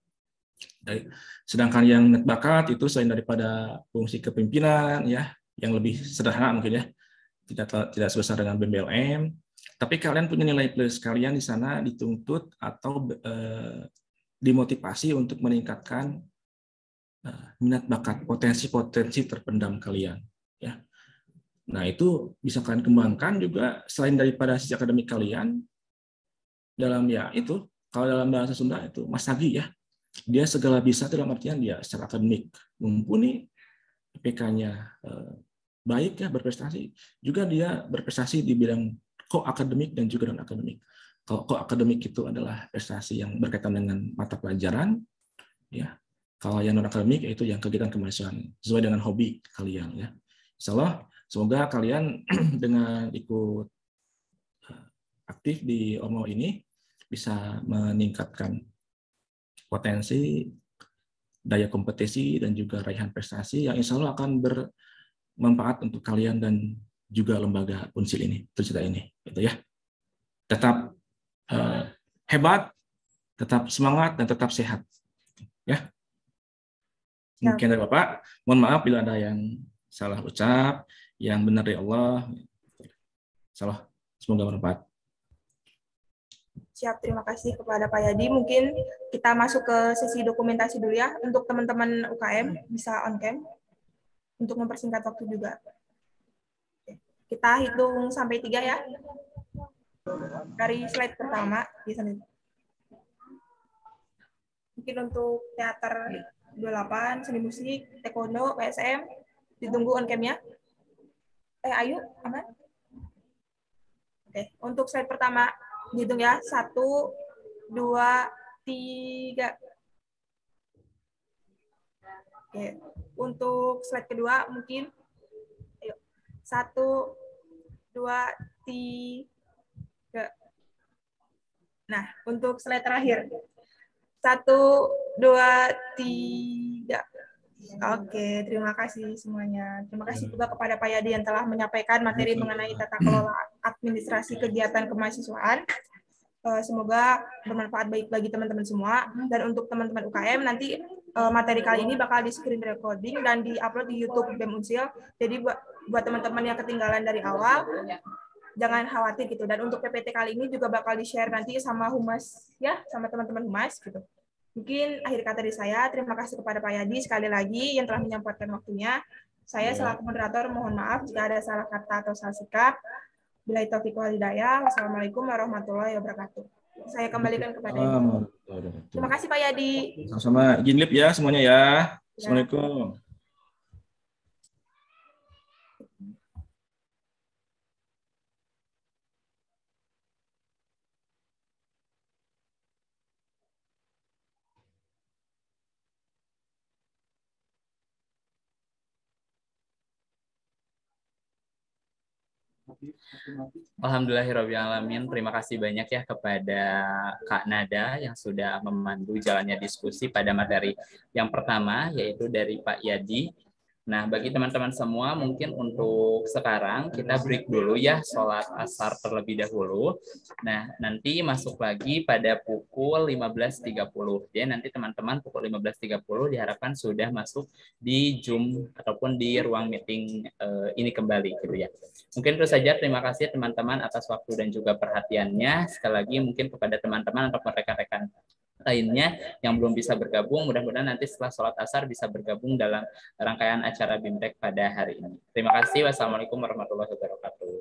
Sedangkan yang minat bakat itu selain daripada fungsi kepimpinan ya, yang lebih sederhana mungkin ya, tidak sebesar dengan BEM, tapi kalian punya nilai plus, kalian di sana dituntut atau dimotivasi untuk meningkatkan minat bakat, potensi-potensi terpendam kalian ya. Nah, itu bisa kalian kembangkan juga selain daripada sisi akademik kalian dalam ya itu, kalau dalam bahasa Sunda itu Mas Sagi ya. Dia segala bisa dalam artian dia secara akademik mumpuni, IPK-nya baik ya, berprestasi, juga dia berprestasi di bidang ko-akademik dan juga non-akademik. Kalau ko-akademik itu adalah prestasi yang berkaitan dengan mata pelajaran, ya. Kalau yang non-akademik itu yang kegiatan kemahasiswaan sesuai dengan hobi kalian, ya. Insya Allah, semoga kalian dengan ikut aktif di OMO ini bisa meningkatkan potensi, daya kompetisi, dan juga raihan prestasi yang insya Allah akan bermanfaat untuk kalian dan juga lembaga Unsil ini, tercita ini, gitu ya. Tetap hebat, tetap semangat, dan tetap sehat, ya. Mungkin dari Bapak, mohon maaf bila ada yang salah ucap, yang benar dari Allah. Salah, semoga bermanfaat. Siap, terima kasih kepada Pak Yadi. Mungkin kita masuk ke sesi dokumentasi dulu ya. Untuk teman-teman UKM bisa on cam untuk mempersingkat waktu juga. Kita hitung sampai 3 ya. Dari slide pertama di sana. Mungkin untuk teater 28, seni musik, taekwondo, PSM, ditunggu on cam-nya. Ayu, aman? Oke, untuk slide pertama dihitung ya, 1, 2, 3. Oke, untuk slide kedua mungkin, ayo, 1, 2, 3. Nah, untuk slide terakhir, 1, 2, 3. Oke, terima kasih semuanya. Terima kasih juga kepada Pak Yadi yang telah menyampaikan materi mengenai tata kelola administrasi kegiatan kemahasiswaan. Semoga bermanfaat baik bagi teman-teman semua. Dan untuk teman-teman UKM, nanti materi kali ini bakal di screen recording dan di-upload di YouTube BEM Unsil. Jadi buat teman-teman yang ketinggalan dari awal, jangan khawatir gitu. Dan untuk PPT kali ini juga bakal di-share nanti sama Humas, ya, sama teman-teman Humas gitu. Mungkin akhir kata dari saya, terima kasih kepada Pak Yadi sekali lagi yang telah menyempatkan waktunya. Saya selaku moderator mohon maaf jika ada salah kata atau salah sikap. Billahi taufiq wal hidayah. Wassalamualaikum warahmatullahi wabarakatuh. Saya kembalikan kepada Ibu. Terima kasih Pak Yadi. Sama-sama, izin lip ya semuanya ya. Assalamualaikum. Alhamdulillahirrahmanirrahim. Terima kasih banyak ya kepada Kak Nada yang sudah memandu jalannya diskusi pada materi yang pertama, yaitu dari Pak Yadi. Nah, bagi teman-teman semua, mungkin untuk sekarang kita break dulu ya, sholat asar terlebih dahulu. Nah, nanti masuk lagi pada pukul 15.30. Jadi nanti teman-teman pukul 15.30 diharapkan sudah masuk di Zoom ataupun di ruang meeting ini kembali gitu ya. Mungkin itu saja, terima kasih teman-teman atas waktu dan juga perhatiannya. Sekali lagi mungkin kepada teman-teman atau rekan-rekan lainnya yang belum bisa bergabung, mudah-mudahan nanti setelah sholat asar bisa bergabung dalam rangkaian acara BIMTEK pada hari ini. Terima kasih. Wassalamualaikum warahmatullahi wabarakatuh.